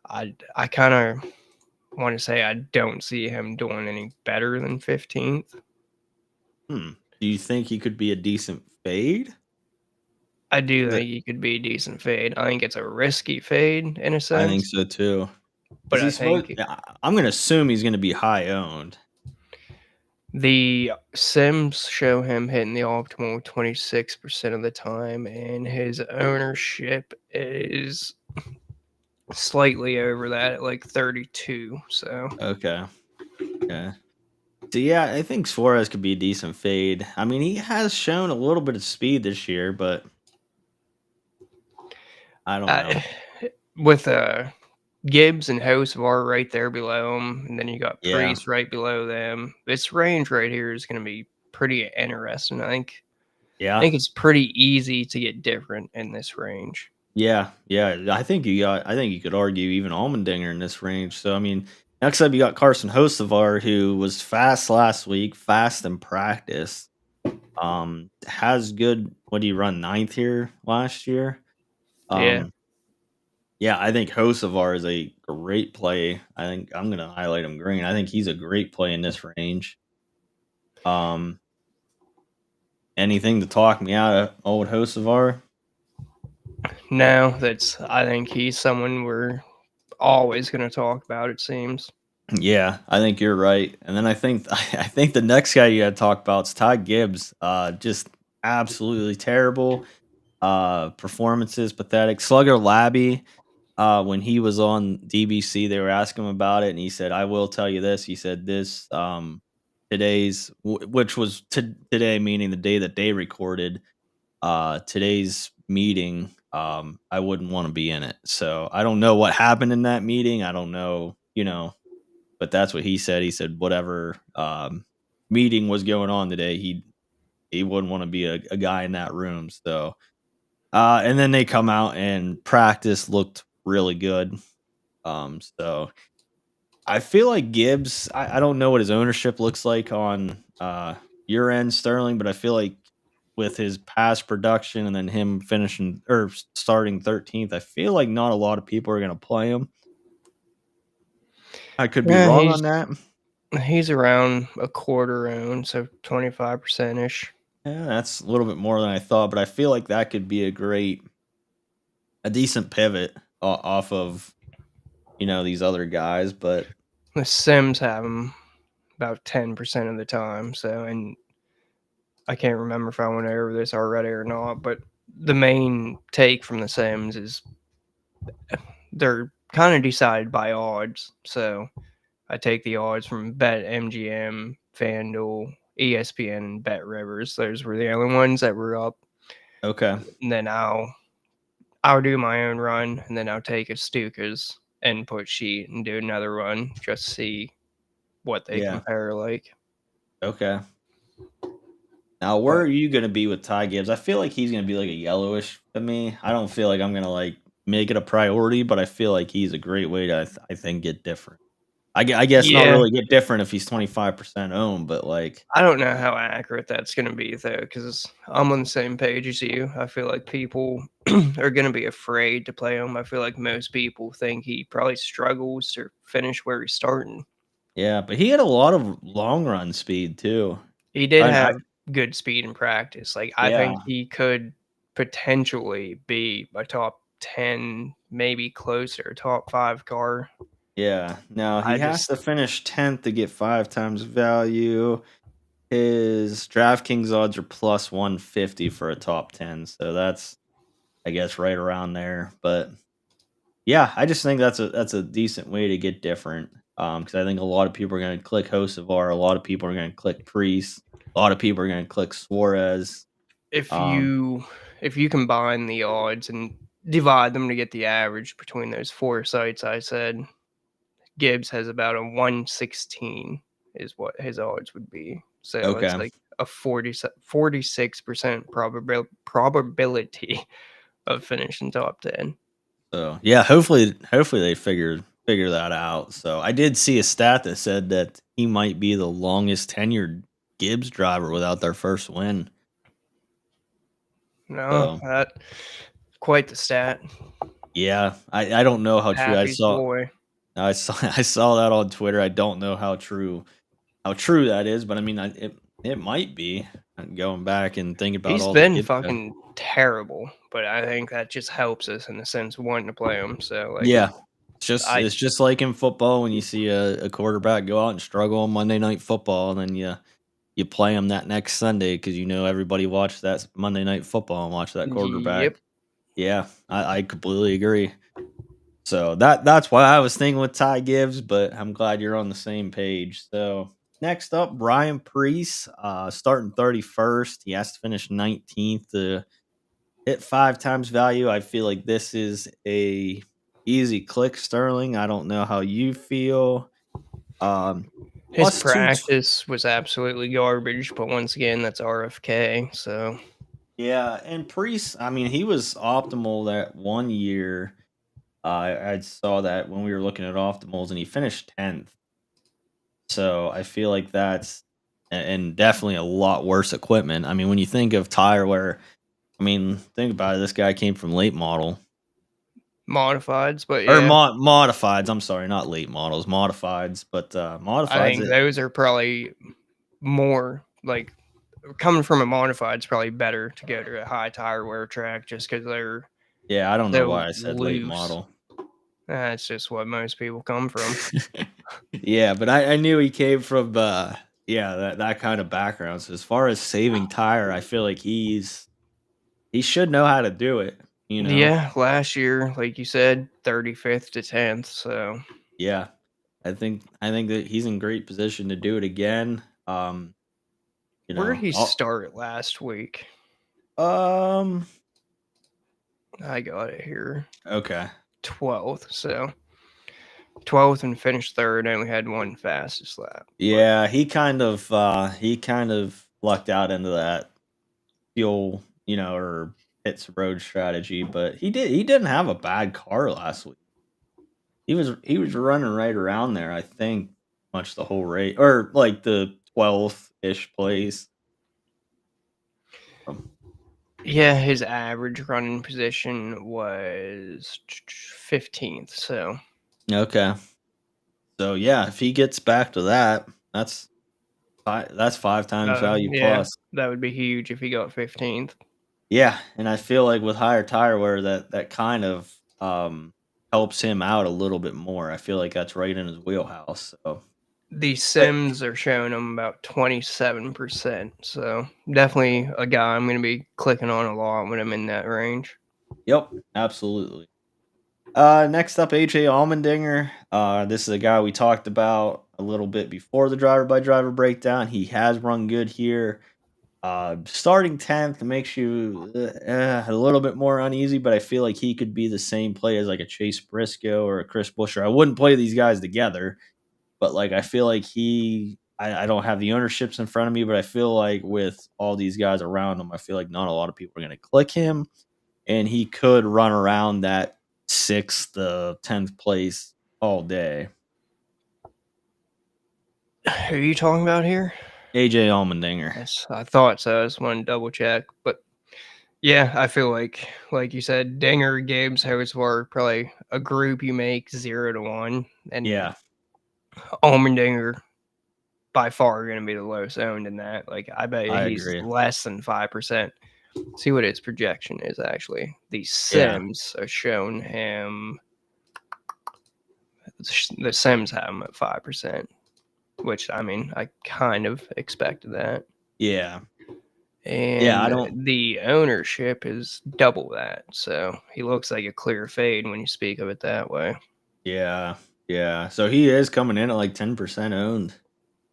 I kind of want to say I don't see him doing any better than 15th. Hmm. Do you think he could be a decent fade? I do That think he could be a decent fade. I think it's a risky fade in a I think sense, so too. Is but he I supposed? think I'm gonna assume he's gonna be high owned. the Sims show him hitting the optimal 26% of the time, and his ownership is slightly over that at like 32. So Okay. Okay. So yeah, I think Suarez could be a decent fade. I mean, he has shown a little bit of speed this year, but I don't know. I, with Gibbs and Hocevar right there below him, and then you got Yeah, Priest right below them. This range right here is going to be pretty interesting. I yeah, think it's pretty easy to get different in this range. yeah, yeah. I think you got. I think you could argue even Allmendinger in this range. So I mean, next up you got Carson Hocevar, who was fast last week, fast in practice. Has good. What do you run ninth here last year? Yeah. Um, yeah, I think Hocevar is a great play. I think I'm gonna highlight him green. I think he's a great play in this range. Um, Anything to talk me out of old Hocevar? No, I think he's someone we're always going to talk about, it seems. Yeah, I think you're right. And then I think I think the next guy you got to talk about is Todd Gibbs. Just absolutely terrible. Performances pathetic. Slugger Labby. When he was on DBC, they were asking him about it, and he said, "I will tell you this." He said, "This which was today, meaning the day that they recorded. Today's meeting, I wouldn't want to be in it. So I don't know what happened in that meeting. I don't know, but that's what he said. He said whatever meeting was going on today, he wouldn't want to be a guy in that room. So and then they come out and practice looked really good. So I feel like Gibbs, I don't know what his ownership looks like on your end, Sterling, but I feel like with his past production and then him finishing or starting 13th, I feel like not a lot of people are going to play him. I could be Yeah, wrong on that. he's around a quarter owned, so 25% ish. Yeah, that's a little bit more than I thought, but I feel like that could be a decent pivot off of these other guys. But The Sims have him about 10% of the time. So, and I can't remember if I went over this already or not, but the main take from the Sims is they're kind of decided by odds. So I take the odds from Bet MGM, FanDuel, ESPN, and Bet Rivers. Those were the only ones that were up. okay, And then I'll do my own run, and then I'll take a Stukas. input sheet and do another run, just see what they Yeah. compare like. Okay. Now, where But are you gonna be with Ty Gibbs? I feel like he's gonna be like a yellowish to me. I don't feel like I'm gonna like make it a priority, but I feel like he's a great way to I think get different. I guess not yeah, really get different if he's 25% owned, but like I don't know how accurate that's going to be though, because I'm on the same page as you. I feel like people are going to be afraid to play him. I feel like most people think he probably struggles to finish where he's starting. yeah, but he had a lot of long run speed too. He did I have good speed in practice. Like I yeah, think he could potentially be a top 10, maybe closer, top 5 car. yeah. Now he I has just to finish 10th to get 5 times value. His DraftKings odds are plus 150 for a top 10, so that's I guess right around there. But yeah, I just think that's a decent way to get different. Because I think a lot of people are going to click Hocevar, a lot of people are going to click Priest, a lot of people are going to click Suarez. if Um, you if you combine the odds and divide them to get the average between those 4 sites I said, Gibbs has about a 116 is what his odds would be. So it's okay, like a 46% probability of finishing top 10. so yeah, hopefully they figure that out. So I did see a stat that said that he might be the longest tenured Gibbs driver without their first win. No, So that quite the stat. yeah, I don't know how true Happy's boy. I saw I saw that on Twitter. I don't know how true that is, but I mean, it might be. Going back and thinking about He's all the been Gibbs guys. fucking terrible, but I think that just helps us in the sense of wanting to play him. So like Yeah, I it's just like in football when you see a quarterback go out and struggle on Monday Night Football, and then you play him that next Sunday because you know everybody watched that Monday Night Football and watched that quarterback. yep. Yeah, I completely agree. So that's why I was thinking with Ty Gibbs, but I'm glad you're on the same page. So next up, Brian Priest, starting 31st. He has to finish 19th to hit 5 times value. I feel like this is a easy click, Sterling. I don't know how you feel. His Plus two. practice was absolutely garbage, but once again, that's RFK. So Yeah, and Priest, I mean, he was optimal that 1 year. I saw that when we were looking at optimals, and he finished 10th. So I feel like that's and definitely a lot worse equipment. I mean, when you think of tire wear, I mean, think about it. This guy came from late model modifieds, but or yeah, modifieds. I'm sorry, not late models, modifieds. But I modifieds, think those are probably more like coming from a modified is probably better to go to a high tire wear track just because they're yeah, I don't know so why I said late loose. model. That's just what most people come from. Yeah, but I knew he came from yeah that kind of background. So as far as saving tire, I feel like he should know how to do it. You know, Yeah, last year, like you said, 35th to 10th. So yeah. I think that he's in great position to do it again. You where did know, he start last week? um, I got it here. okay, 12th. So 12th and finished third. Only had one fastest lap. But yeah, he kind of lucked out into that fuel, you know, or hits road strategy, but he didn't have a bad car last week. He was running right around there, I think, much the whole race or like the 12th ish place. Um, yeah, his average running position was 15th. So okay, so yeah, if he gets back to that, that's 5 times value yeah, plus. that would be huge if he got 15th. Yeah, and I feel like with higher tire wear that kind of helps him out a little bit more. I feel like that's right in his wheelhouse. So, The but Sims are showing him about 27%. So definitely a guy I'm going to be clicking on a lot when I'm in that range. yep, absolutely. Next up, AJ Allmendinger. This is a guy we talked about a little bit before the driver by driver breakdown. He has run good here. Starting 10th makes you a little bit more uneasy, but I feel like he could be the same play as like a Chase Briscoe or a Chris Busher. I wouldn't play these guys together, but like I feel like I don't have the ownerships in front of me, but I feel like with all these guys around him, I feel like not a lot of people are going to click him, and he could run around that 6th, 10th place all day. Who are you talking about here? AJ Allmendinger. Yes, I thought so. I just wanted to double check. But yeah, I feel like you said, Dinger, Gibbs, Hoswart, probably a group you make 0 to 1. And Yeah, Allmendinger by far going to be the lowest owned in that. Like, I bet you I he's agree. less than 5%. See what his projection is actually. The Yeah, Sims are showing him, the Sims have him at 5%, which I mean, I kind of expected that. yeah, yeah. I And don't. the ownership is double that. So he looks like a clear fade when you speak of it that way. Yeah, yeah. So he is coming in at like 10% owned.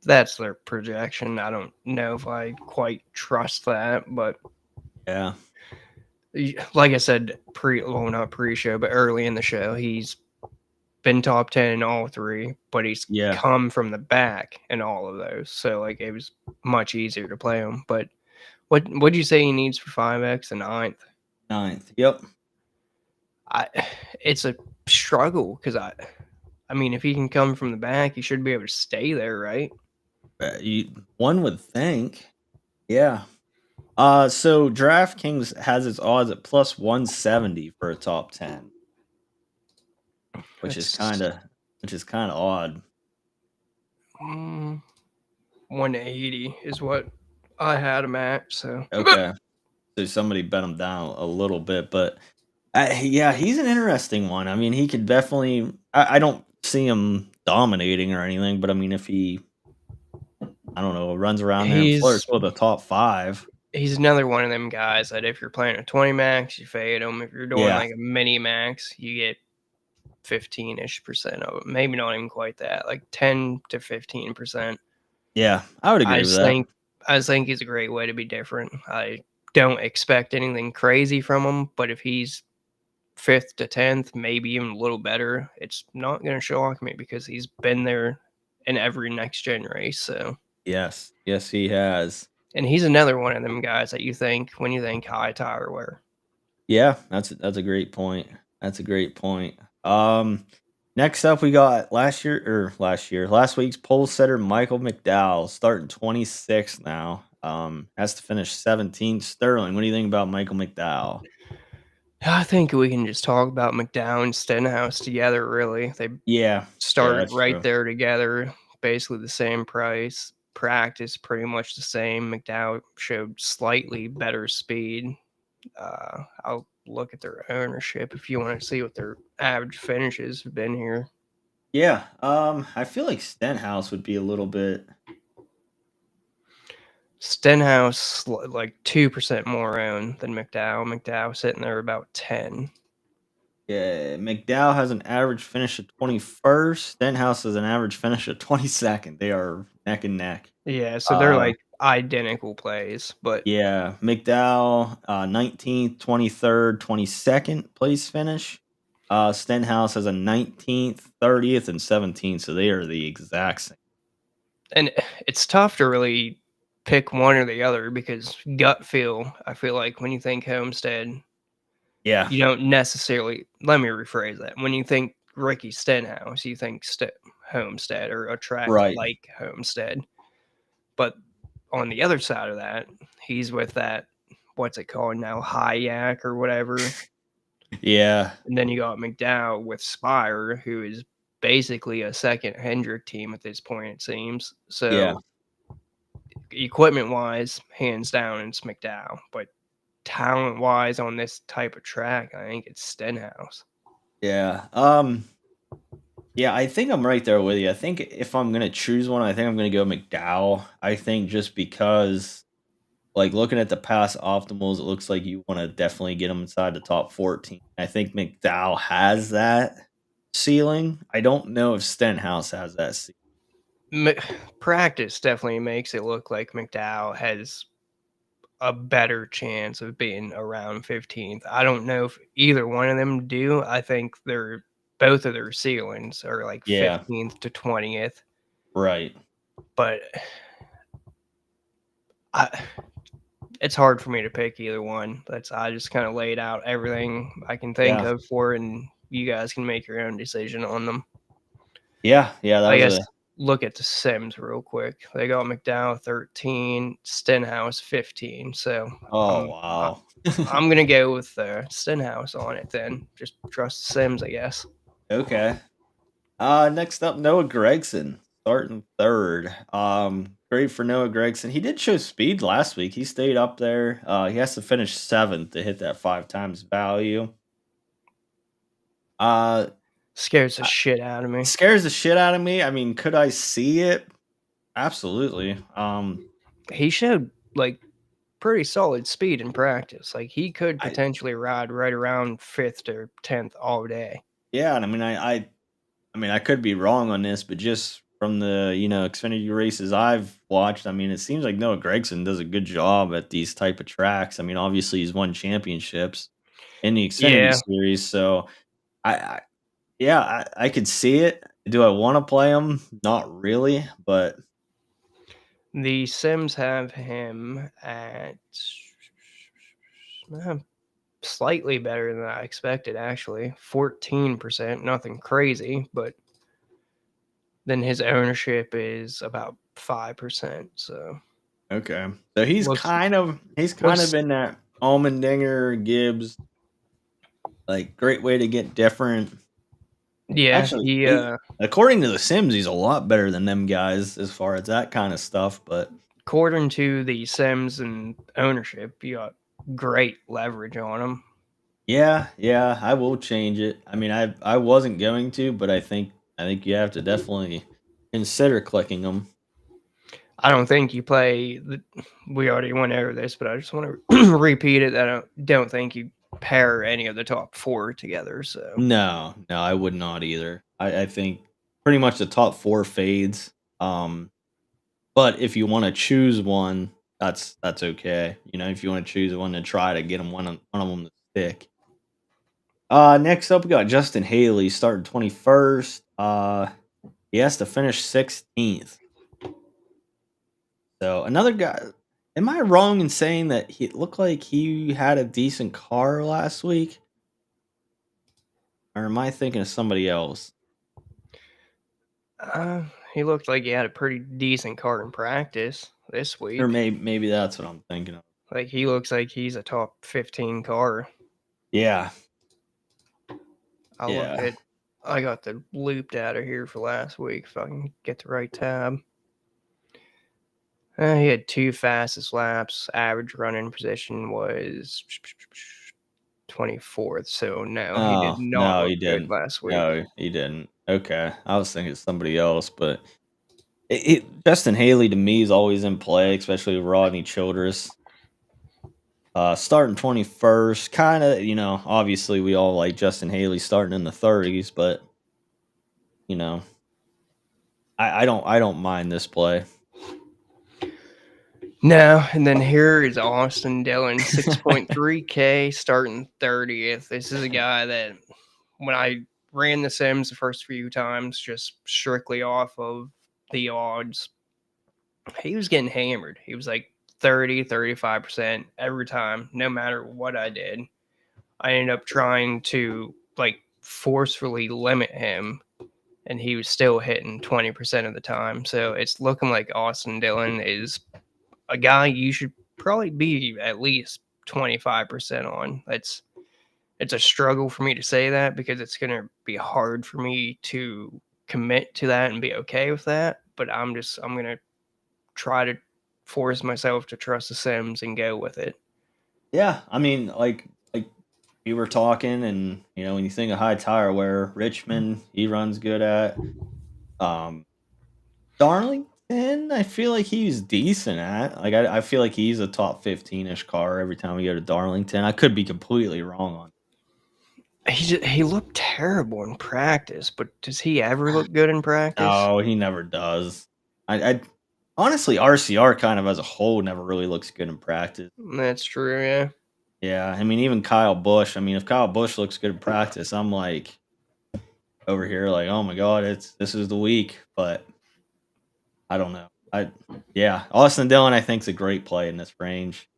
That's their projection. I don't know if I quite trust that, but Yeah, like I said, not pre-show, but early in the show, he's been top 10 in all three, but he's yeah. come from the back in all of those. So like it was much easier to play him. But what'd you say he needs for 5x and ninth? Ninth. Yep. I it's a struggle because I mean if he can come from the back, he should be able to stay there, right? One would think. Yeah. So DraftKings has its odds at plus 170 for a top 10, which is kind It's of odd. 180 is what I had him at. So Okay. So somebody bet him down a little bit, but yeah, he's an interesting one. I mean, he could definitely. I don't see him dominating or anything, but I mean, if he, I don't know, runs around there and flirts he's with a top five, he's another one of them guys that if you're playing a 20 max, you fade him. If you're doing yeah, like a mini max, you get 15-ish% of it. Maybe not even quite that, like 10 to 15%. yeah, I would I agree with just that. think I just think he's a great way to be different. I don't expect anything crazy from him, but if he's fifth to 10th, maybe even a little better, it's not going to shock me because he's been there in every next gen race. So, Yes, yes, he has. and he's another one of them guys that you think when you think high tire wear. Yeah, that's a great point. That's a great point. Next up we got last week's pole setter Michael McDowell starting 26th now. Has to finish 17th. Sterling, what do you think about Michael McDowell? I think we can just talk about McDowell and Stenhouse together, really. They Yeah, yeah, started that's right true. there together, basically the same price. Practice pretty much the same. McDowell showed slightly better speed. I'll look at their ownership if you want to see what their average finishes have been here. Yeah, I feel like Stenhouse would be a little bit. Stenhouse like 2% more owned than McDowell. McDowell sitting there about 10. Yeah, McDowell has an average finish of 21st. Stenhouse has an average finish of 22nd. They are neck and neck. Yeah, so they're Uh, like identical plays, but yeah, McDowell, 19th, 23rd, 22nd place finish. Stenhouse has a 19th, 30th, and 17th, so they are the exact same. and it's tough to really pick one or the other because gut feel, I feel like when you think Homestead, Yeah, you don't necessarily, let me rephrase that. When you think Ricky Stenhouse, you think Homestead or a track right. like Homestead. But on the other side of that, he's with that, what's it called now, high yak or whatever. Yeah, And then you got McDowell with Spire, who is basically a second Hendrick team at this point, it seems. yeah, So equipment wise, hands down, it's McDowell. But talent wise on this type of track, I think it's Stenhouse. yeah. Yeah, I think I'm right there with you. I think if I'm gonna choose one, I think I'm gonna go McDowell. I think just because, like, looking at the past optimals, it looks like you want to definitely get him inside the top 14. I think McDowell has that ceiling. I don't know if Stenhouse has that ceiling. M- Practice definitely makes it look like McDowell has. a better chance of being around 15th. I don't know if either one of them do. I think they're both of their ceilings are like Yeah. 15th to 20th, Right. but I, it's hard for me to pick either one. I just kind of laid out everything I can think Yeah. of for, and you guys can make your own decision on them. Yeah. Yeah. That I was guess a. look at the Sims real quick. They got McDowell 13, Stenhouse 15. So Oh I'm I, wow. I'm gonna go with Stenhouse on it then. Just trust Sims, I guess. Okay. Next up, Noah Gregson, starting third. Great for Noah Gregson. He did show speed last week. He stayed up there. He has to finish seventh to hit that 5 times value. Uh, Scares the I- shit out of me. Scares the shit out of me. I mean, could I see it? Absolutely. He showed like pretty solid speed in practice. Like he could I potentially ride right around 5th or 10th all day. Yeah, and I mean, I mean, I could be wrong on this, but just from the Xfinity races I've watched, I mean, it seems like Noah Gregson does a good job at these type of tracks. I mean, obviously he's won championships in the Xfinity Yeah, series, so I yeah, I could see it. Do I want to play him? Not really, but the Sims have him at uh, slightly better than I expected, actually. 14%, nothing crazy, but then his ownership is about 5%. So okay. So looks he's kind looks of in that Allmendinger Gibbs, like great way to get different. yeah, Actually, he according to the Sims, he's a lot better than them guys as far as that kind of stuff. But according to the Sims and ownership, you got great leverage on him. yeah, yeah, I will change it. I mean, I wasn't going to, but I think you have to definitely consider clicking them. I don't think you play. We already went over this, but I just want to repeat it. That I don't think you pair any of the top four together. So No, no, I would not either. I think pretty much the top four fades. But if you want to choose one, that's okay. If you want to choose one to try to get them one of them to stick. Next up we got Justin Haley starting 21st. He has to finish 16th. So another guy. Am I wrong in saying that he looked like he had a decent car last week? Or am I thinking of somebody else? uh, he looked like he had a pretty decent car in practice this Or week. maybe that's what I'm thinking of. Like he looks like he's a top 15 car. Yeah. I'll look Yeah. at. I got the loop data here for last week. If I can get the right tab. He had two fastest laps. Average running position was 24th. So no, he did Oh, not no, look he good didn't. last week. No, he didn't. Okay. I was thinking somebody else, but Justin Haley to me is always in play, especially with Rodney Childress. Starting 21st, kind of, obviously we all like Justin Haley starting in the 30s, but you know, I don't mind this play. No, and then here is Austin Dillon, 6.3K, starting 30th. This is a guy that when I ran the Sims the first few times, just strictly off of the odds, he was getting hammered. He was like 30, 35% every time, no matter what I did. I ended up trying to like forcefully limit him, and he was still hitting 20% of the time. So it's looking like Austin Dillon is a guy you should probably be at least 25% on. It's a struggle for me to say that because it's going to be hard for me to commit to that and be okay with that, but I'm going to try to force myself to trust the Sims and go with it. Yeah, I mean, like we were talking, and when you think of high tire wear, Richmond he runs good at. Um, Darlington, I feel like he's decent at. Like I feel like he's a top 15-ish car every time we go to Darlington. I could be completely wrong on. He looked terrible in practice, but does he ever look good in practice? No, he never does. I Honestly, RCR kind of as a whole never really looks good in practice. That's true, yeah. Yeah, I mean, even Kyle Busch. I mean, if Kyle Busch looks good in practice, I'm like over here, like, oh my god, this is the week. But I don't know. Yeah, Austin Dillon, I think is a great play in this range.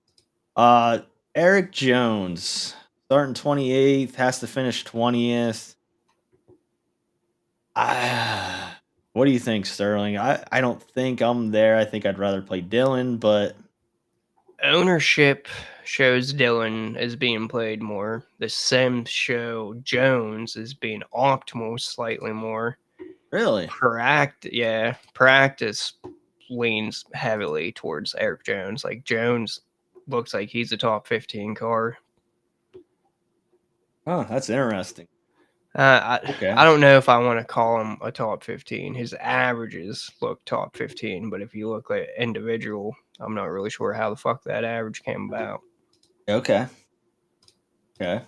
Uh, Eric Jones starting 28th, has to finish 20th. Ah, what do you think, Sterling? I don't think I'm there. I think I'd rather play Dillon, but Ownership shows Dylan is being played more. The Sims show Jones is being optimal slightly more. really, Practice leans heavily towards Eric Jones. Like Jones looks like he's a top 15 car. oh, that's interesting. I Okay, don't know if I want to call him a top 15. His averages look top 15, but if you look at individual, I'm not really sure how the fuck that average came about. okay, okay.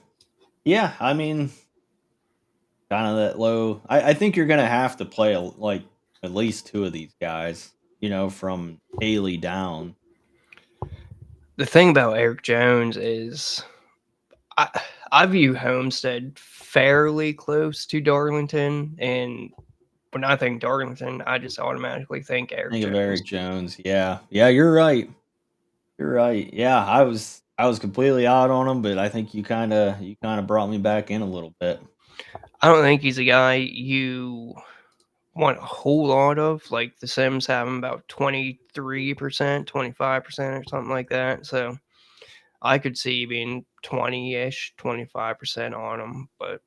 Yeah, I mean, kind of that low. I think you're gonna have to play like at least two of these guys. From Haley down. The thing about Eric Jones is I I view Homestead fairly close to Darlington, and when I think Darlington, I just automatically think Eric Think of Jones. Eric Jones. Yeah, yeah, you're right. You're right. Yeah, I was completely out on him, but I think you kind of brought me back in a little bit. I don't think he's a guy you want a whole lot of. Like the Sims have him about 23%, 25%, or something like that. So I could see being 20-ish, 25% on him, but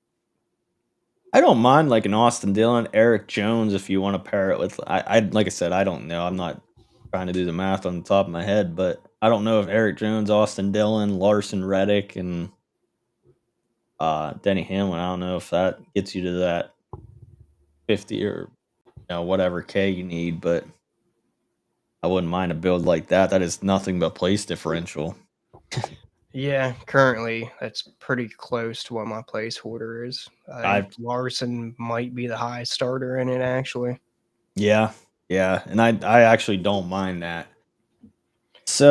I don't mind like an Austin Dillon, Eric Jones if you want to pair it with. I like I said, I don't know. I'm not trying to do the math on the top of my head, but I don't know if Eric Jones, Austin Dillon, Larson Reddick, and Denny Hamlin. I don't know if that gets you to that 50 or whatever K you need, but I wouldn't mind a build like that. That is nothing but place differential. yeah, currently that's pretty close to what my place order is. I think I Larson might be the highest starter in it, actually. Yeah, yeah, and I actually don't mind that.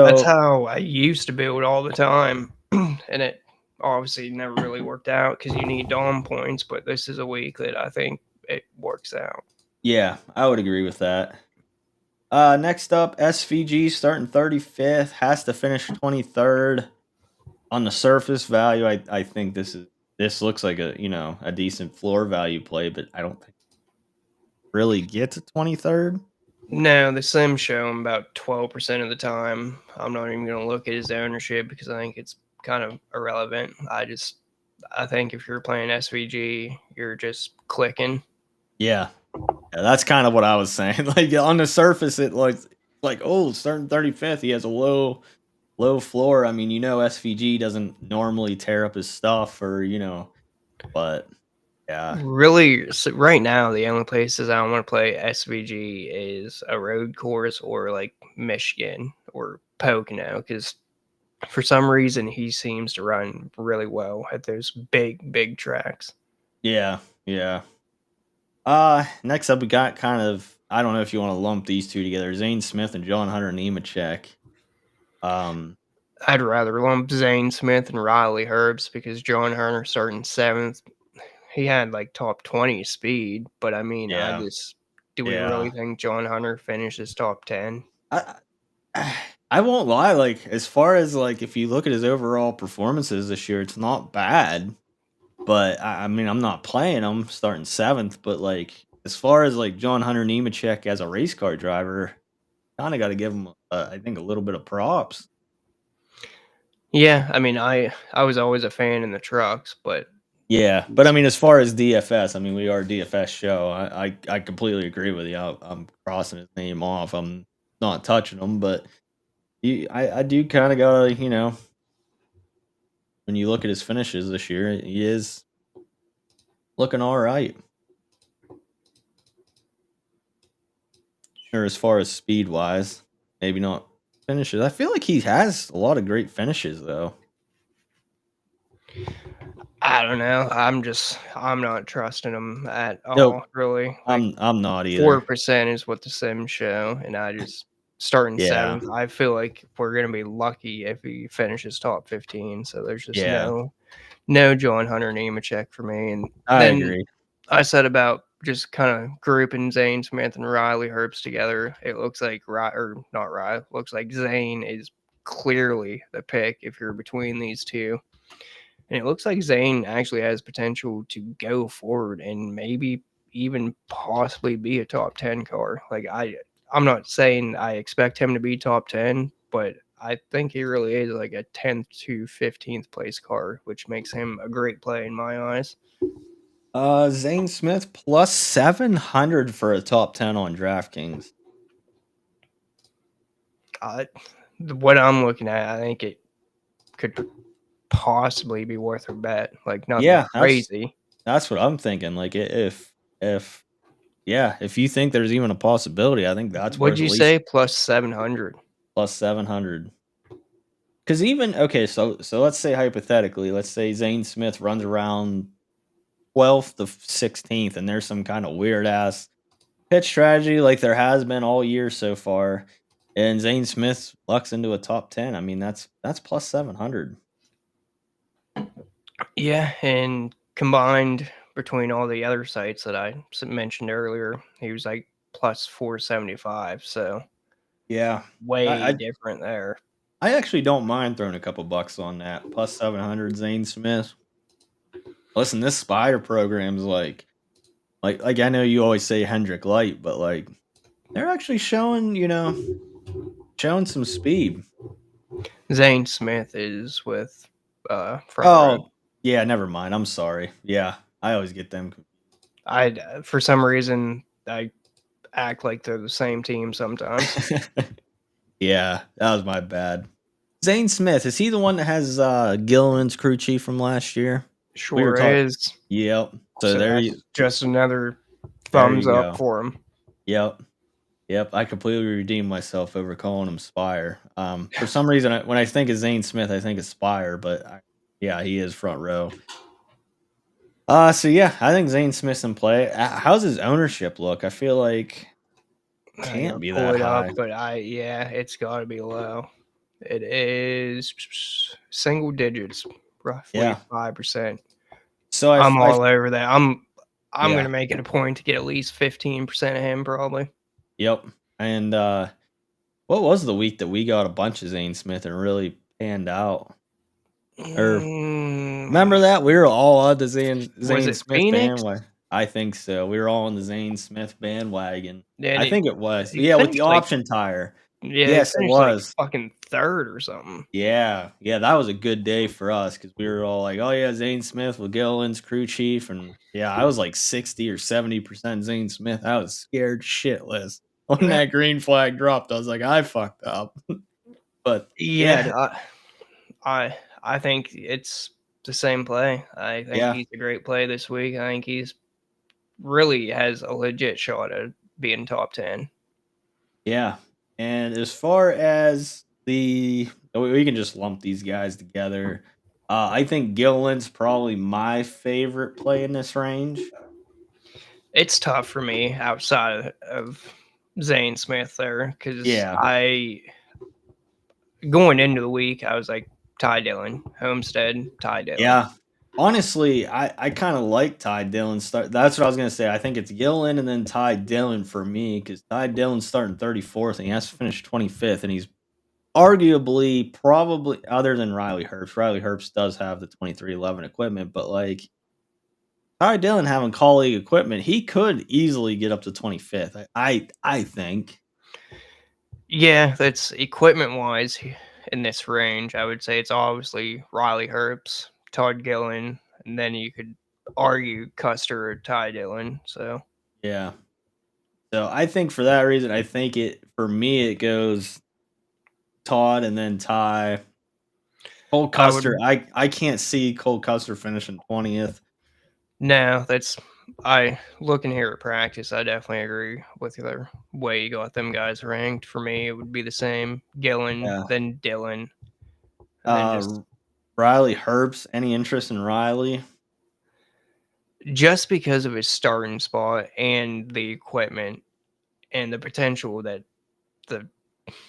That's So how I used to build all the time, and it obviously never really worked out because you need Dom points. But this is a week that I think it works out. yeah, I would agree with that. Next up, SVG starting 35th, has to finish 23rd. On the surface value, I think this looks like a decent floor value play, but I don't think really get to 23rd. No, the Sim show him about 12% of the time. I'm not even going to look at his ownership because I think it's kind of irrelevant. I think if you're playing SVG, you're just clicking. Yeah, yeah, that's kind of what I was saying. Like on the surface, it looks like oh, starting 35th, he has a low floor. I mean, SVG doesn't normally tear up his stuff but yeah. Really, so right now, the only places I want to play SVG is a road course or like Michigan or Pocono because for some reason he seems to run really well at those big tracks. Yeah, yeah. Next up we got kind of I don't know if you want to lump these two together, Zane Smith and John Hunter Nemechek. Um, I'd rather lump Zane Smith and Riley Herbst because John Hunter starting seventh. He had like top 20 speed, but I mean, yeah, do we really yeah. think John Hunter finishes top 10? I I won't lie, like as far as like if you look at his overall performances this year, it's not bad. But I mean, I'm not playing him starting seventh. But like as far as like John Hunter Nemechek as a race car driver, kind of got to give him, I think, a little bit of props. Yeah, I mean, I was always a fan in the trucks, but Yeah, but I mean, as far as DFS, I mean, we are a DFS show. I completely agree with you. I'm crossing his name off. I'm not touching him, but I do kind of gotta, when you look at his finishes this year, he is looking all right. Or as far as speed wise, maybe not finishes. I feel like he has a lot of great finishes though. I don't know. I'm not trusting him at Nope, all, really. Like I'm not either. 4% is what the Sims show, and I just starting Yeah. 7th. I feel like we're gonna be lucky if he finishes top 15. So there's just Yeah. no John Hunter Nemechek for me. And I then agree. I said about just kind of grouping Zane Smith and Riley Herbst together. It looks like or not Riley. Looks like Zane is clearly the pick if you're between these two. And it looks like Zane actually has potential to go forward and maybe even possibly be a top 10 car. Like I'm not saying I expect him to be top 10, but I think he really is like a 10th to 15th place car, which makes him a great play in my eyes. Zane Smith plus 700 for a top 10 on DraftKings. Uh, what I'm looking at, I think it could possibly be worth a bet. Like nothing Yeah, crazy. that's what I'm thinking. Like if yeah, if you think there's even a possibility, I think that's Would worth at you least say plus 700? plus 700. Because even okay, so let's say hypothetically, let's say Zane Smith runs around 12th to 16th, and there's some kind of weird ass pitch strategy like there has been all year so far, and Zane Smith lucks into a top 10. I mean, that's plus 700. Yeah, and combined between all the other sites that I mentioned earlier, he was like plus 475. So Yeah, way I different there. I actually don't mind throwing a couple bucks on that plus 700 Zane Smith. Listen, this Spider program's like I know you always say Hendrick Light, but like they're actually showing showing some speed. Zane Smith is with Front Row. Oh yeah, never mind. I'm sorry. Yeah, I always get them. I for some reason I act like they're the same team sometimes. Yeah, that was my bad. Zane Smith, is he the one that has Gilliland's crew chief from last year? We were Sure talking. is. Yep. So So that's just another thumbs you up go. for him. Yep. Yep. I completely redeemed myself over calling him Spire. For some reason, when I think of Zane Smith, I think of Spire, but yeah, he is front row. So yeah, I think Zane Smith's in play. How's his ownership look? I feel like I can't gotta be pull that it up, high. but yeah, it's gotta be low. It is single digits, roughly Yeah. 5%. So I'm all over that. I'm yeah. gonna make it a point to get at least 15% of him, probably. Yep. And what was the week that we got a bunch of Zane Smith and really panned out? Or Mm, remember that we were all on the was Zane it Smith Phoenix? bandwagon. I think so. We were all on the Zane Smith bandwagon. Yeah, I think it was. he Yeah, with the finished like option tire. yeah, he Yes, it finished like was. fucking third or something. Yeah, yeah, that was a good day for us because we were all like, "Oh yeah, Zane Smith with Gilliland's crew chief," and yeah, I was like 60 or 70% Zane Smith. I was scared shitless when that green flag dropped. I was like, "I fucked up," but Yeah, yeah, I think it's the same play. I think yeah, he's a great play this week. I think he's really has a legit shot at being top 10. yeah. And as far as we can just lump these guys together. I think Gilliland's probably my favorite play in this range. It's tough for me outside of Zane Smith there because Yeah, I going into the week I was like Ty Dillon, Homestead, Ty Dillon. yeah. Honestly, I kind of like Ty Dillon. That's what I was gonna say. I think it's Gillen and then Ty Dillon for me because Ty Dillon's starting 34th and he has to finish 25th, and he's arguably probably other than Riley Herbst. Riley Herbst does have the 2311 equipment, but like Ty Dillon having colleague equipment, he could easily get up to 25th. I think. Yeah, that's equipment wise in this range. I would say it's obviously Riley Herbst, Todd Gillen, and then you could argue Custer or Ty Dillon. So Yeah. So I think for that reason, I think it for me it goes Todd and then Ty. Cole I Custer, would I can't see Cole Custer finishing 20th. no, that's I looking here at practice. I definitely agree with the way you got them guys ranked. For me, it would be the same: Gillen, Yeah. then Dillon, and then Uh, Riley Herbst, any interest in Riley? just because of his starting spot and the equipment and the potential that the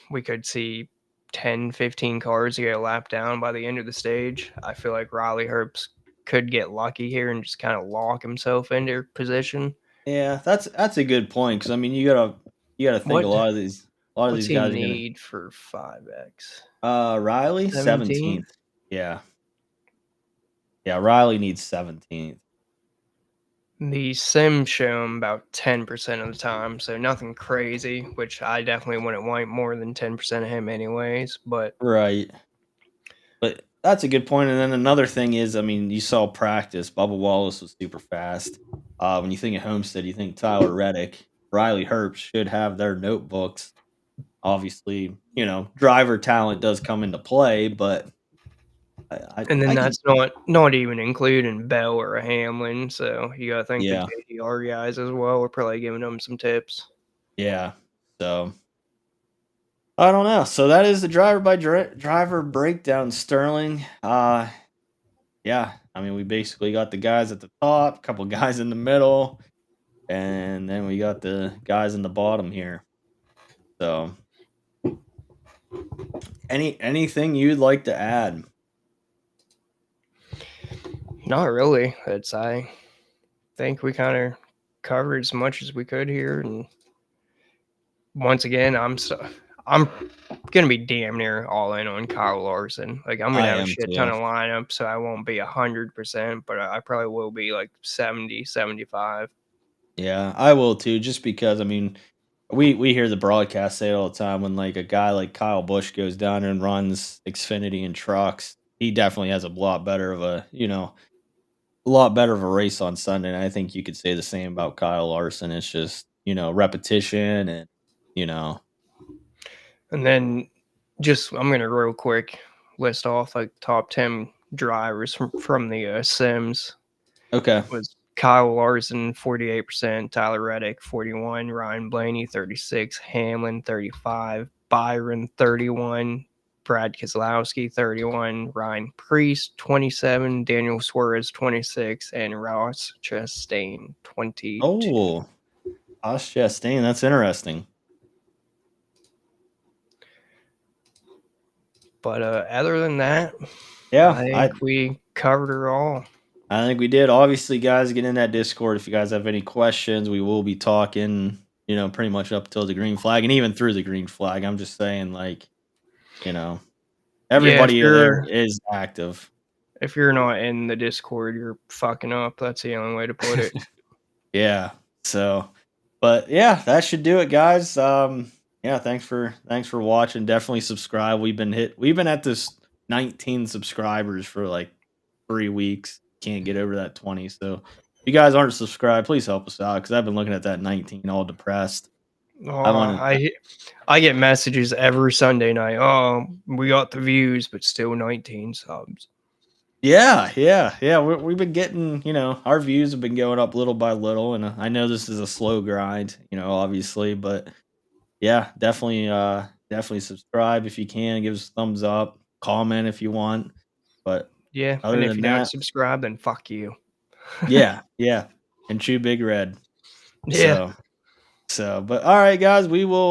we could see 10, 15 cars get lapped down by the end of the stage. I feel like Riley Herbst could get lucky here and just kind of lock himself into position. Yeah, that's a good point because I mean you gotta think What a lot of what's these he guys are gonna. need for 5X? Riley 17? 17th. Yeah, yeah. Riley needs 17th. The sims show him about 10% of the time, so nothing crazy, which I definitely wouldn't want more than 10% of him anyways, but Right. But that's a good point. And then another thing is, I mean, you saw practice. Bubba Wallace was super fast. When you think of Homestead, you think Tyler Reddick, Riley Herbst should have their notebooks. Obviously, driver talent does come into play, but I, I, and then I can, that's not even including Bell or a Hamlin, so you gotta think the yeah, JDR guys as well are probably giving them some tips. yeah. So I don't know. So that is the driver breakdown, Sterling. Yeah. I mean, we basically got the guys at the top, a couple guys in the middle, and then we got the guys in the bottom here. So, anything you'd like to add? Not really. I think we kind of covered as much as we could here, and once again, I'm gonna be damn near all in on Kyle Larson. Like I'm gonna I have a am shit ton too. of lineup, so I won't be 100%, but I probably will be like 70, 75. Yeah, I will too. Just because I mean, we hear the broadcast say it all the time when like a guy like Kyle Busch goes down and runs Xfinity and trucks, he definitely has a lot better of a race on Sunday. And I think you could say the same about Kyle Larson. It's just repetition and you know. And then just I'm gonna real quick list off like top 10 drivers from the Sims. Okay. Was Kyle Larson 48%, Tyler Reddick 41, Ryan Blaney 36, Hamlin 35, Byron 31, Brad Keselowski 31, Ryan Priest 27, Daniel Suarez 26, and Ross Chastain 22. Oh, Josh Chastain. That's interesting. But other than that, Yeah, I I think we covered her all. I think we did. Obviously, guys, get in that Discord if you guys have any questions. We will be talking, pretty much up till the green flag and even through the green flag. I'm just saying, like, you know, Yeah, everybody there is active. if you're not in the Discord, you're fucking up. That's the only way to put it. Yeah. So, but yeah, that should do it, guys. Yeah, thanks for watching. Definitely subscribe. We've been at this 19 subscribers for like 3 weeks. Can't get over that 20. So if you guys aren't subscribed, please help us out because I've been looking at that 19 all depressed. I Oh, want to. I get messages every Sunday night. Oh, we got the views, but still 19 subs. Yeah, yeah, yeah. We've been getting, our views have been going up little by little, and I know this is a slow grind, obviously, but yeah, definitely subscribe if you can. Give us a thumbs up, comment if you want. But Yeah, and other if than you don't that, subscribe, then fuck you. yeah, yeah, and chew big red. Yeah. So, but all right, guys, we will.